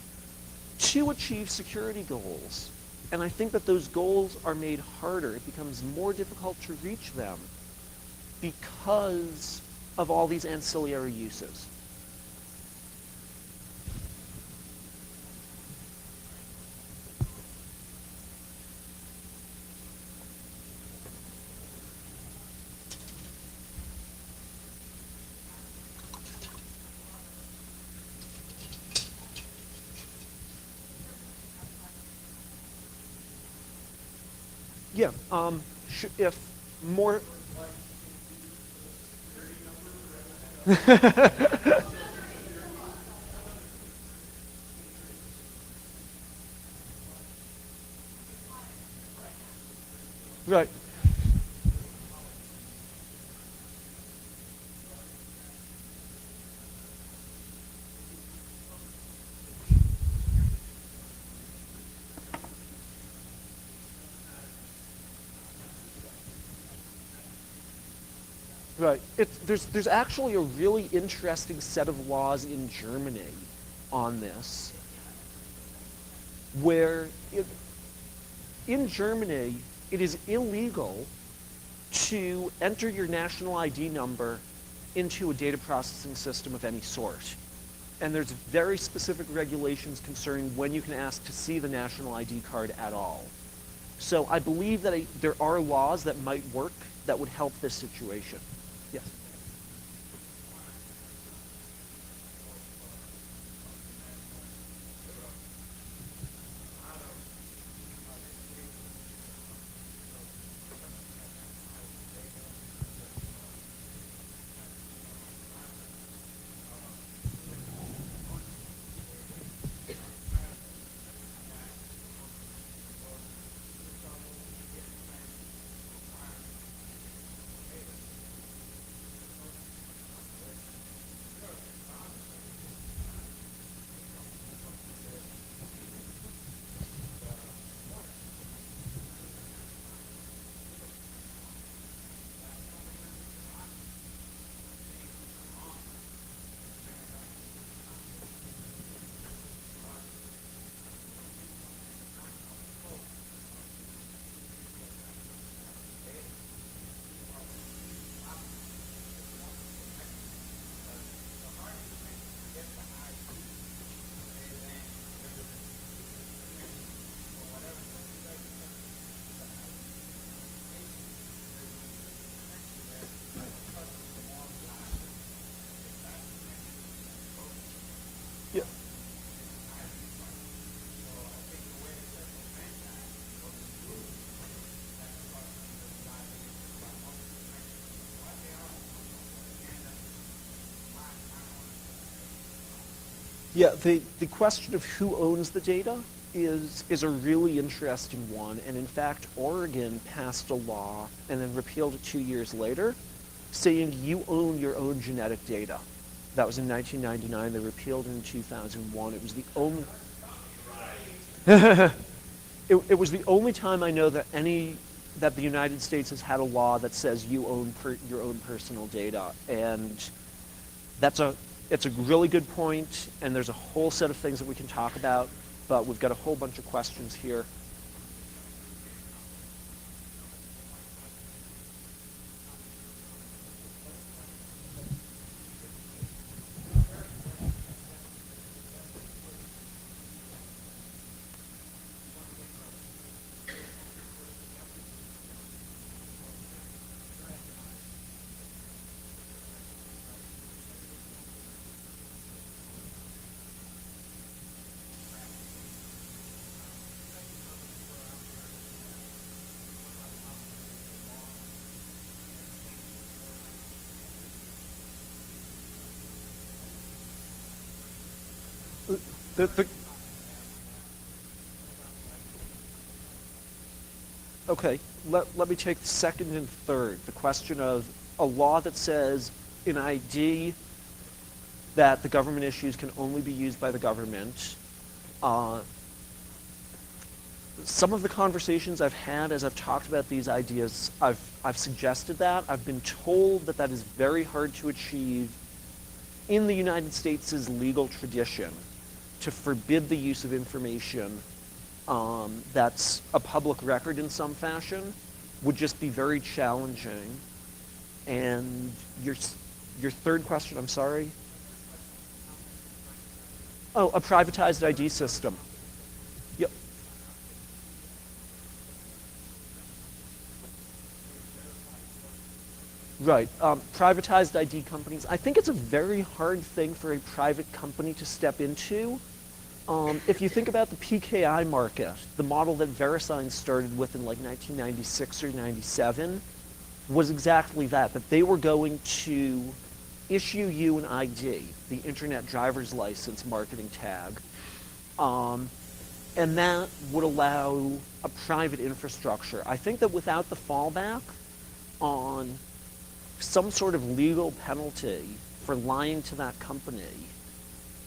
to achieve security goals. And I think that those goals are made harder. It becomes more difficult to reach them because of all these ancillary uses. Yeah, if more... Right. Right. There's actually a really interesting set of laws in Germany on this, where in Germany it is illegal to enter your national ID number into a data processing system of any sort. And there's very specific regulations concerning when you can ask to see the national ID card at all. So I believe that there are laws that might work that would help this situation. Yes. Yeah, the question of who owns the data is a really interesting one. And in fact, Oregon passed a law and then repealed it 2 years later, saying you own your own genetic data. That was in 1999. They repealed it in 2001. It was the only. It was the only time I know that the United States has had a law that says you own your own personal data, and it's a really good point, and there's a whole set of things that we can talk about, but we've got a whole bunch of questions here. The Okay, let me take the second and third. The question of a law that says an ID that the government issues can only be used by the government. Some of the conversations I've had as I've talked about these ideas, I've suggested that. I've been told that that is very hard to achieve in the United States' legal tradition, to forbid the use of information that's a public record in some fashion would just be very challenging. And your third question, I'm sorry? Oh, a privatized ID system. Yep. Right. Privatized ID companies. I think it's a very hard thing for a private company to step into. If you think about the PKI market, the model that VeriSign started with in like 1996 or 97 was exactly that they were going to issue you an ID, the Internet Driver's License marketing tag, and that would allow a private infrastructure. I think that without the fallback on some sort of legal penalty for lying to that company,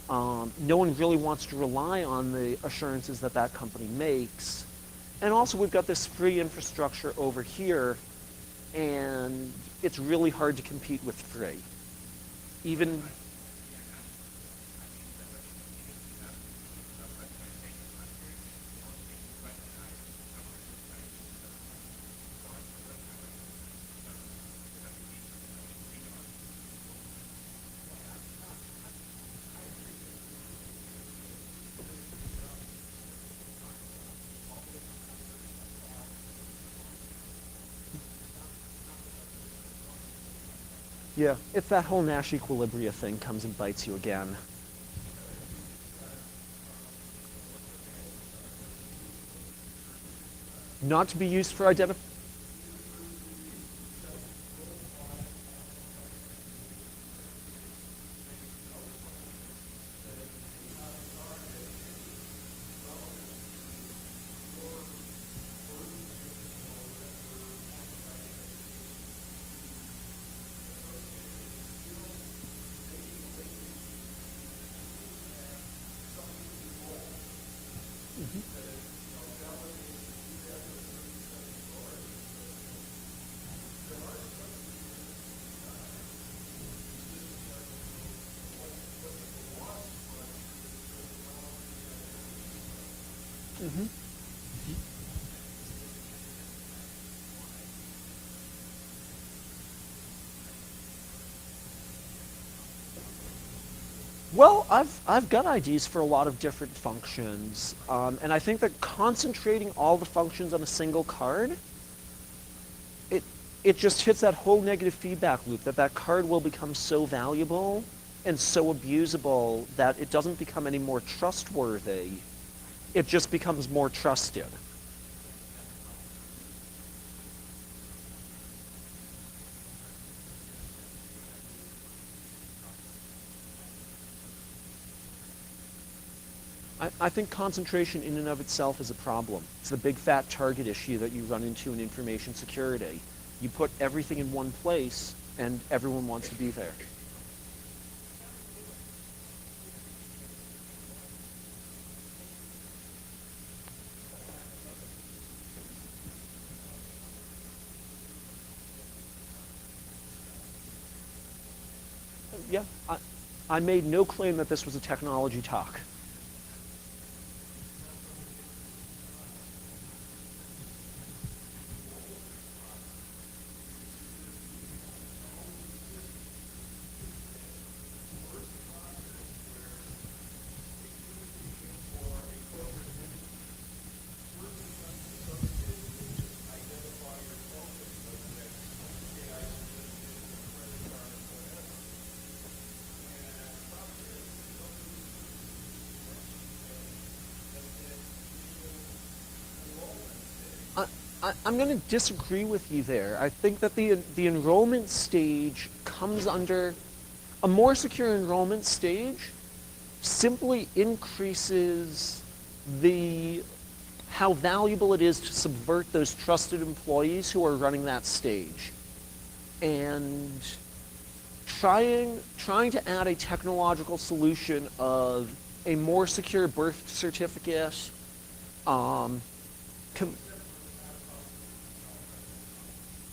no one really wants to rely on the assurances that that company makes. And also we've got this free infrastructure over here, and it's really hard to compete with free. Even yeah, if that whole Nash equilibria thing comes and bites you again. Not to be used for identification. Well, I've got IDs for a lot of different functions, and I think that concentrating all the functions on a single card, it just hits that whole negative feedback loop that card will become so valuable and so abusable that it doesn't become any more trustworthy. It just becomes more trusted. I think concentration in and of itself is a problem. It's the big fat target issue that you run into in information security. You put everything in one place and everyone wants to be there. Yeah, I made no claim that this was a technology talk. I'm going to disagree with you there. I think that the enrollment stage comes under a more secure enrollment stage simply increases the how valuable it is to subvert those trusted employees who are running that stage. And trying to add a technological solution of a more secure birth certificate, um,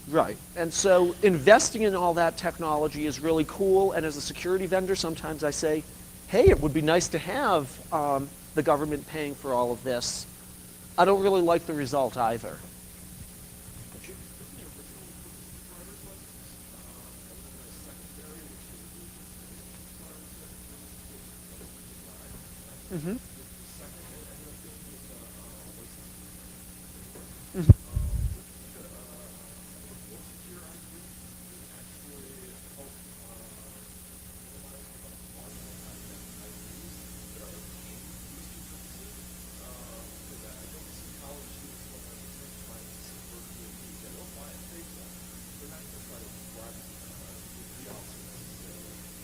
right. And so investing in all that technology is really cool. And as a security vendor, sometimes I say, hey, it would be nice to have the government paying for all of this. I don't really like the result either. Mm-hmm.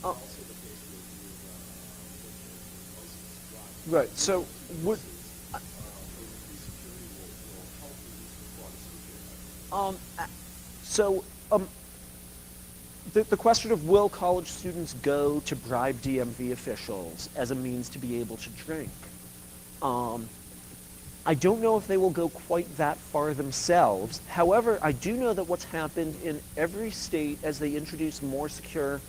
Oh, right. So would um, so the question of will college students go to bribe DMV officials as a means to be able to drink? Um, I don't know if they will go quite that far themselves. However, I do know that what's happened in every state as they introduce more secure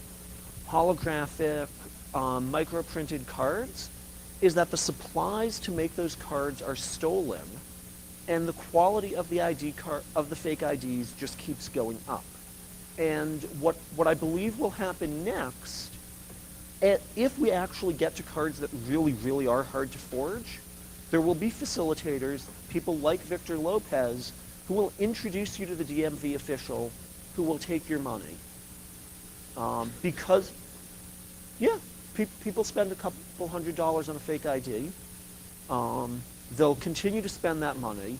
holographic microprinted cards is that the supplies to make those cards are stolen and the quality of the ID card of the fake IDs just keeps going up. And what I believe will happen next, if we actually get to cards that really, really are hard to forge, there will be facilitators, people like Victor Lopez, who will introduce you to the DMV official who will take your money. Because, yeah, people spend a couple $100s on a fake ID. They'll continue to spend that money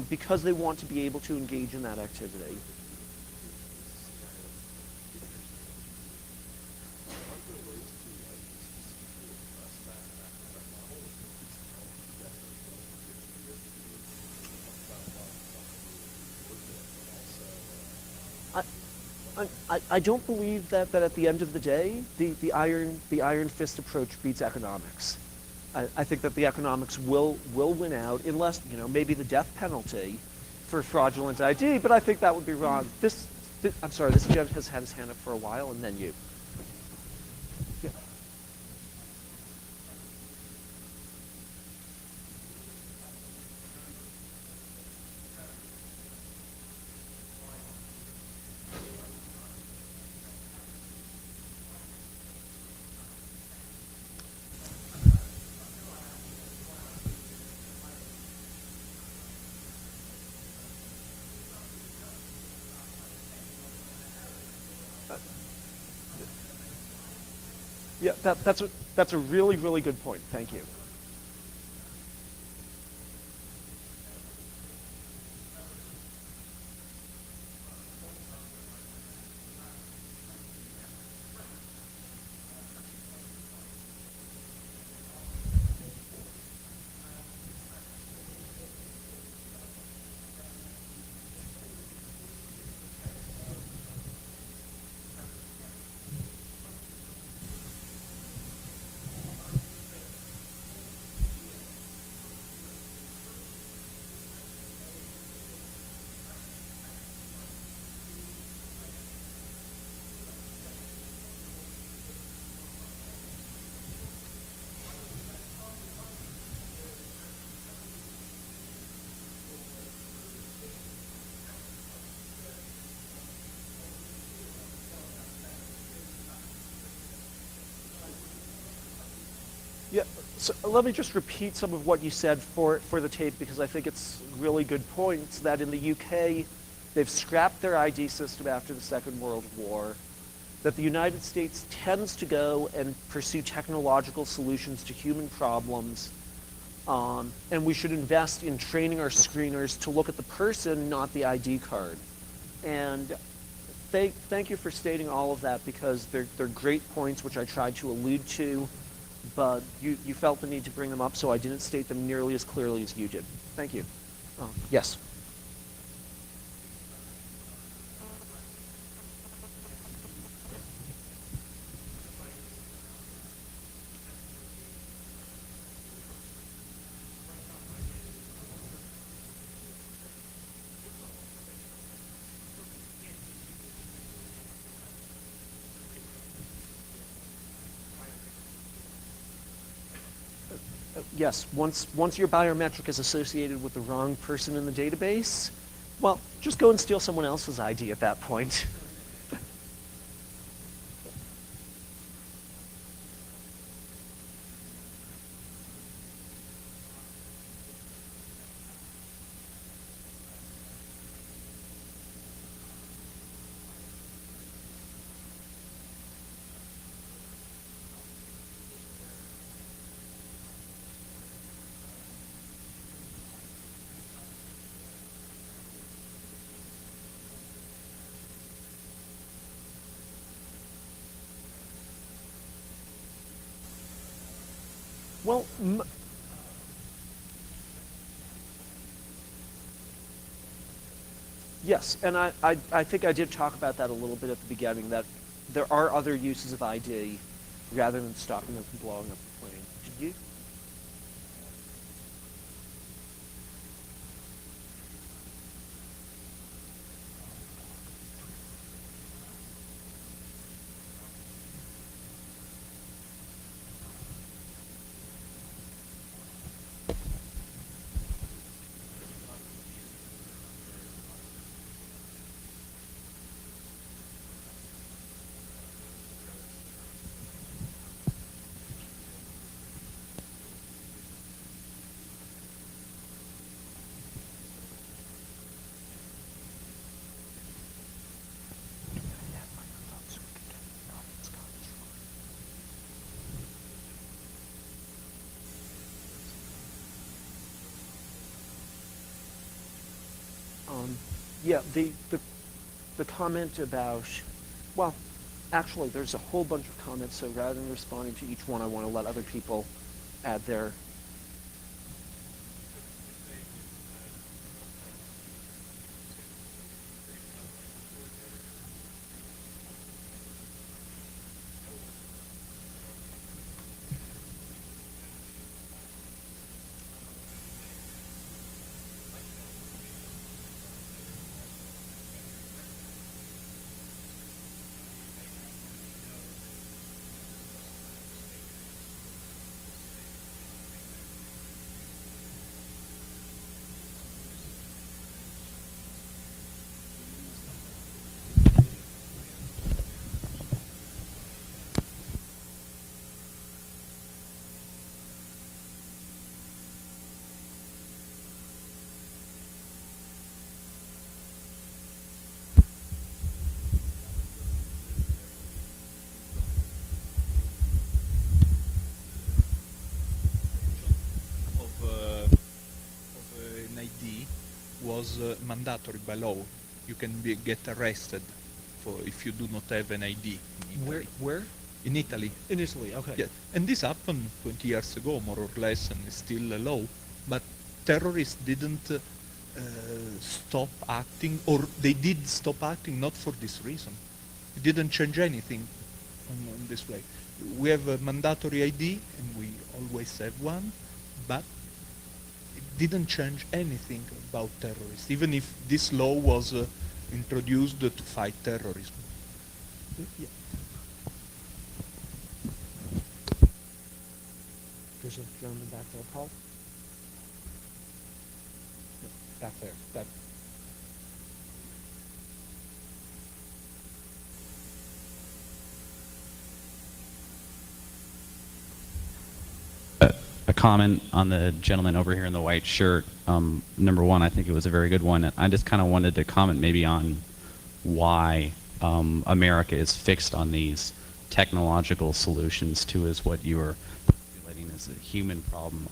because they want to be able to engage in that activity. I don't believe that at the end of the day, the iron fist approach beats economics. I think that the economics will win out unless, maybe the death penalty for fraudulent ID, but I think that would be wrong. I'm sorry, this gent has had his hand up for a while, and then you. Yeah. Yeah, that's a really, really good point. Thank you. So let me just repeat some of what you said for the tape, because I think it's really good points, that in the UK, they've scrapped their ID system after the Second World War, that the United States tends to go and pursue technological solutions to human problems, and we should invest in training our screeners to look at the person, not the ID card. And thank you for stating all of that, because they're great points which I tried to allude to, but you felt the need to bring them up, so I didn't state them nearly as clearly as you did. Thank you. Yes. Yes, once your biometric is associated with the wrong person in the database, well, just go and steal someone else's ID at that point. Well, yes, and I think I did talk about that a little bit at the beginning, that there are other uses of ID rather than stopping them from blowing up the plane. Did you? Yeah, the comment about, well, actually, there's a whole bunch of comments, so rather than responding to each one, I want to let other people add their. An ID was mandatory by law. You can get arrested for if you do not have an ID in Italy. Where? In Italy. In Italy, okay. Yeah. And this happened 20 years ago, more or less, and is still a law. But terrorists didn't stop acting, or they did stop acting not for this reason. It didn't change anything on this way. We have a mandatory ID, and we always have one, but it didn't change anything about terrorists, even if this law was introduced to fight terrorism. Yeah. There's a gentleman back there, Paul. No, back there. Back. comment on the gentleman over here in the white shirt. Number one, I think it was a very good one. I just kind of wanted to comment maybe on why America is fixed on these technological solutions to is what you were postulating as a human problem.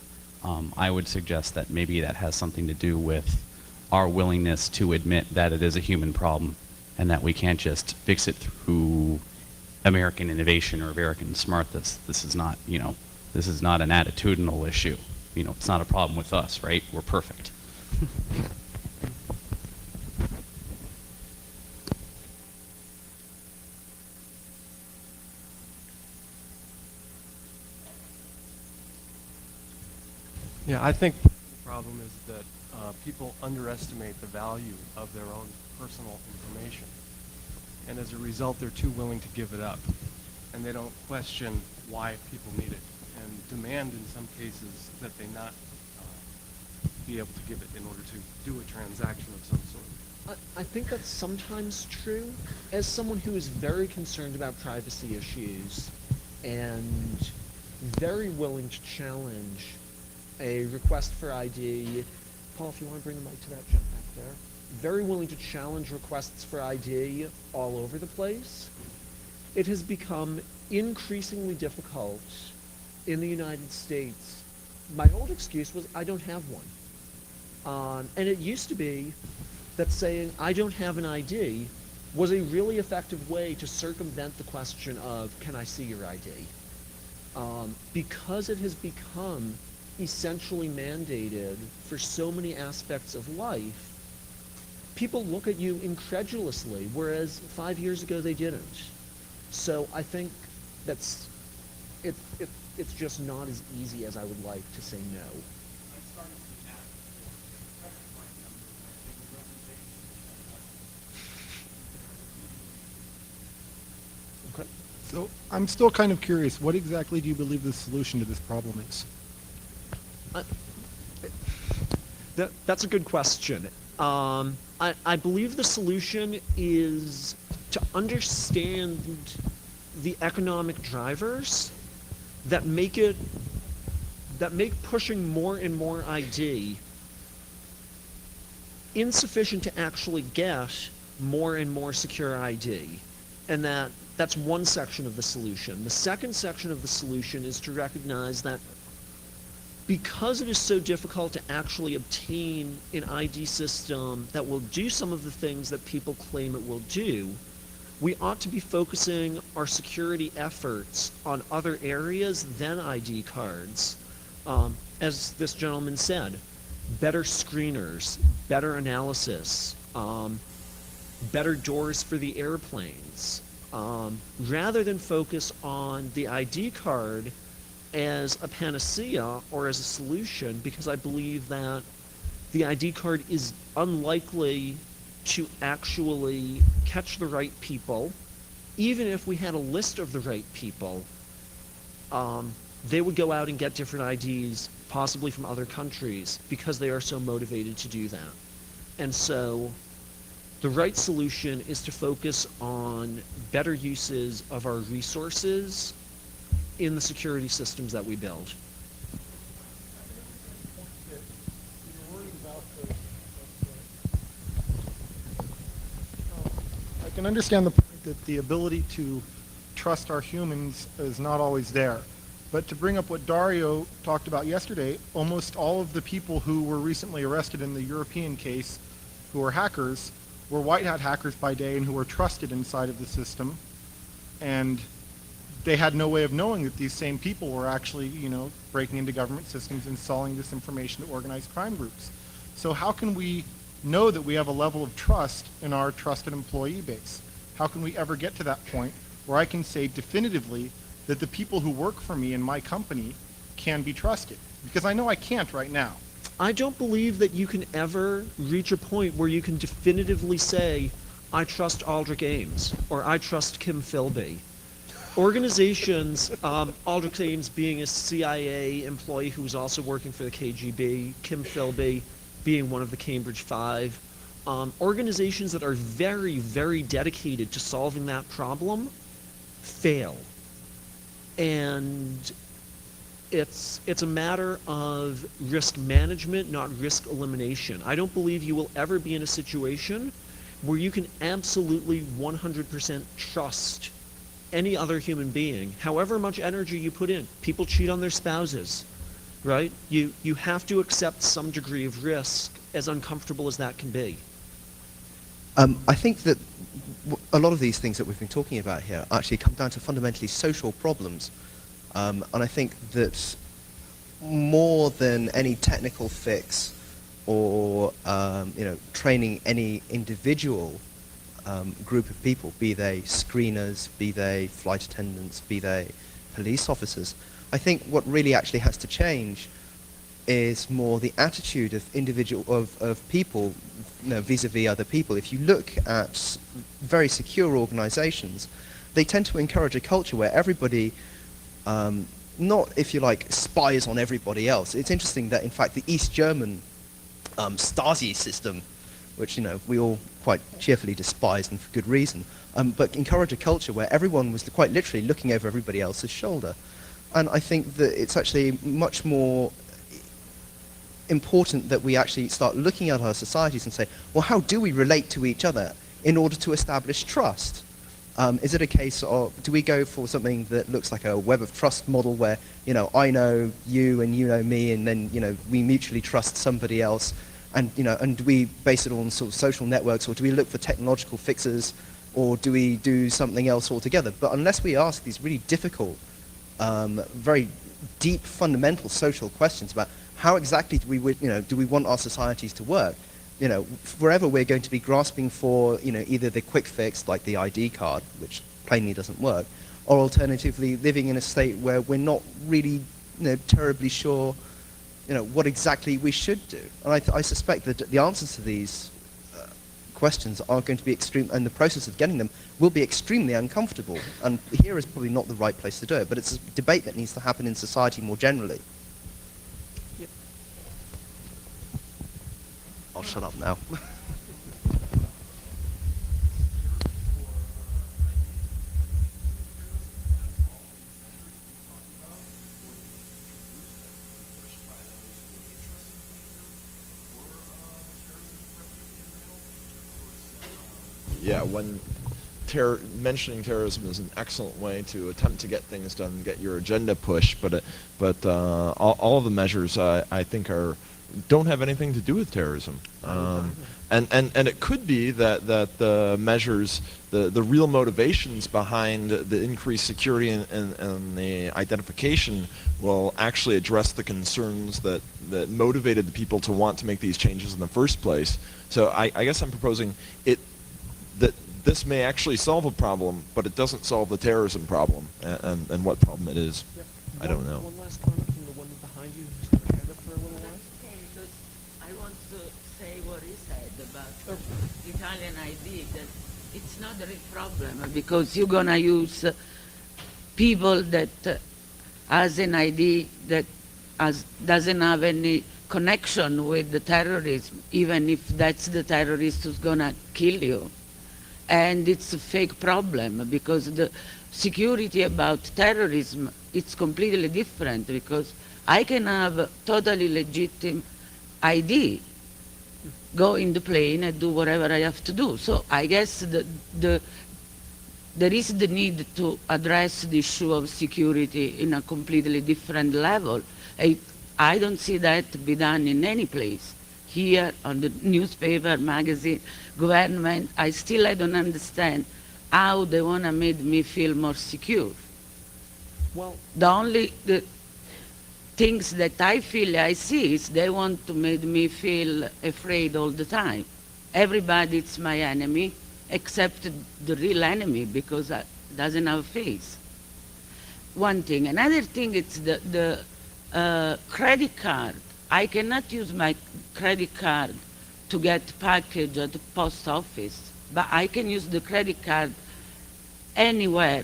I would suggest that maybe that has something to do with our willingness to admit that it is a human problem and that we can't just fix it through American innovation or American smartness. This is not, this is not an attitudinal issue. It's not a problem with us, right? We're perfect. Yeah, I think the problem is that people underestimate the value of their own personal information. And as a result, they're too willing to give it up. And they don't question why people need it and demand in some cases that they not be able to give it in order to do a transaction of some sort. I think that's sometimes true. As someone who is very concerned about privacy issues and very willing to challenge a request for ID, Paul, if you want to bring the mic to that jump back there, very willing to challenge requests for ID all over the place, it has become increasingly difficult in the United States. My old excuse was I don't have one. And it used to be that saying I don't have an ID was a really effective way to circumvent the question of can I see your ID? Because it has become essentially mandated for so many aspects of life, people look at you incredulously, whereas 5 years ago they didn't. So I think it's just not as easy as I would like to say no. Okay. So I'm still kind of curious, what exactly do you believe the solution to this problem is? That's a good question. I believe the solution is to understand the economic drivers that make pushing more and more ID insufficient to actually get more and more secure ID. And that's one section of the solution. The second section of the solution is to recognize that because it is so difficult to actually obtain an ID system that will do some of the things that people claim it will do, we ought to be focusing our security efforts on other areas than ID cards. As this gentleman said, better screeners, better analysis, better doors for the airplanes, rather than focus on the ID card as a panacea or as a solution, because I believe that the ID card is unlikely to actually catch the right people. Even if we had a list of the right people, they would go out and get different IDs, possibly from other countries, because they are so motivated to do that. And so the right solution is to focus on better uses of our resources in the security systems that we build. I can understand the point that the ability to trust our humans is not always there. But to bring up what Dario talked about yesterday, almost all of the people who were recently arrested in the European case who were hackers were white hat hackers by day and who were trusted inside of the system. And they had no way of knowing that these same people were actually, breaking into government systems and selling this information to organized crime groups. So how can we know that we have a level of trust in our trusted employee base? How can we ever get to that point where I can say definitively that the people who work for me in my company can be trusted? Because I know I can't right now. I don't believe that you can ever reach a point where you can definitively say, I trust Aldrich Ames, or I trust Kim Philby. Organizations, Aldrich Ames being a CIA employee who was also working for the KGB, Kim Philby being one of the Cambridge Five, organizations that are very, very dedicated to solving that problem fail. And it's a matter of risk management, not risk elimination. I don't believe you will ever be in a situation where you can absolutely 100% trust any other human being, however much energy you put in. People cheat on their spouses, right? You have to accept some degree of risk, as uncomfortable as that can be. I think that a lot of these things that we've been talking about here actually come down to fundamentally social problems. And I think that more than any technical fix or training any individual group of people, be they screeners, be they flight attendants, be they police officers, I think what really actually has to change is more the attitude of people, vis-a-vis other people. If you look at very secure organizations, they tend to encourage a culture where everybody, not, if you like, spies on everybody else. It's interesting that, in fact, the East German Stasi system, which, we all quite cheerfully despised and for good reason, but encourage a culture where everyone was quite literally looking over everybody else's shoulder. And I think that it's actually much more important that we actually start looking at our societies and say, well, how do we relate to each other in order to establish trust? Is it a case of, do we go for something that looks like a web of trust model where, I know you and you know me, and then, we mutually trust somebody else, and, and do we base it on sort of social networks, or do we look for technological fixes, or do we do something else altogether? But unless we ask these really difficult, very deep, fundamental social questions about how exactly do we want our societies to work, forever we're going to be grasping for, either the quick fix, like the ID card, which plainly doesn't work, or alternatively living in a state where we're not really, terribly sure, what exactly we should do. And I suspect that the answers to these questions are going to be extreme, and the process of getting them will be extremely uncomfortable. And here is probably not the right place to do it, but it's a debate that needs to happen in society more generally. I'll shut up now. Yeah, when mentioning terrorism is an excellent way to attempt to get things done, get your agenda pushed, but all of the measures I think don't have anything to do with terrorism. And it could be that the measures, the real motivations behind the increased security and the identification will actually address the concerns that motivated the people to want to make these changes in the first place. So I guess I'm proposing that this may actually solve a problem, but it doesn't solve the terrorism problem, and what problem it is. Yep. I don't know. One last comment from the woman behind you who's going to hand up for a little while. Okay, because I want to say what he said about Italian ID, that it's not a real problem, because you're going to use people that has an ID that doesn't have any connection with the terrorism, even if that's the terrorist who's going to kill you. And it's a fake problem, because the security about terrorism, it's completely different, because I can have a totally legitimate ID, go in the plane and do whatever I have to do. So I guess there is the need to address the issue of security in a completely different level. I don't see that be done in any place. Here, on the newspaper, magazine, government, I don't understand how they want to make me feel more secure. Well, The only things that I see is they want to make me feel afraid all the time. Everybody's my enemy, except the real enemy, because it doesn't have a face. One thing. Another thing is the credit card. I cannot use my credit card to get package at the post office, but I can use the credit card anywhere,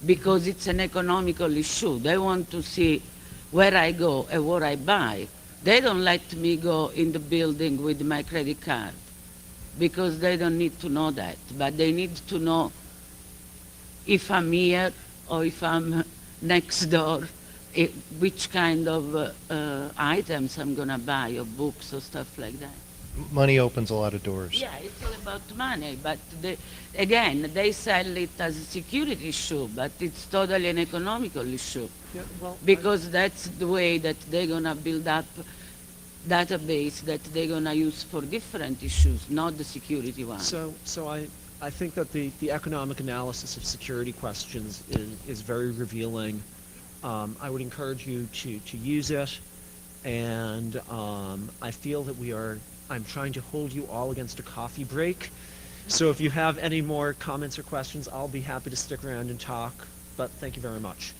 because it's an economical issue. They want to see where I go and what I buy. They don't let me go in the building with my credit card, because they don't need to know that, but they need to know if I'm here or if I'm next door which kind of items I'm going to buy, or books or stuff like that. Money opens a lot of doors. Yeah, it's all about money, but again, they sell it as a security issue, but it's totally an economical issue, Yeah, well, because that's the way that they're going to build up database that they're going to use for different issues, not the security one. So I think that the economic analysis of security questions is very revealing. I would encourage you to use it, and I feel that I'm trying to hold you all against a coffee break. So if you have any more comments or questions, I'll be happy to stick around and talk, but thank you very much.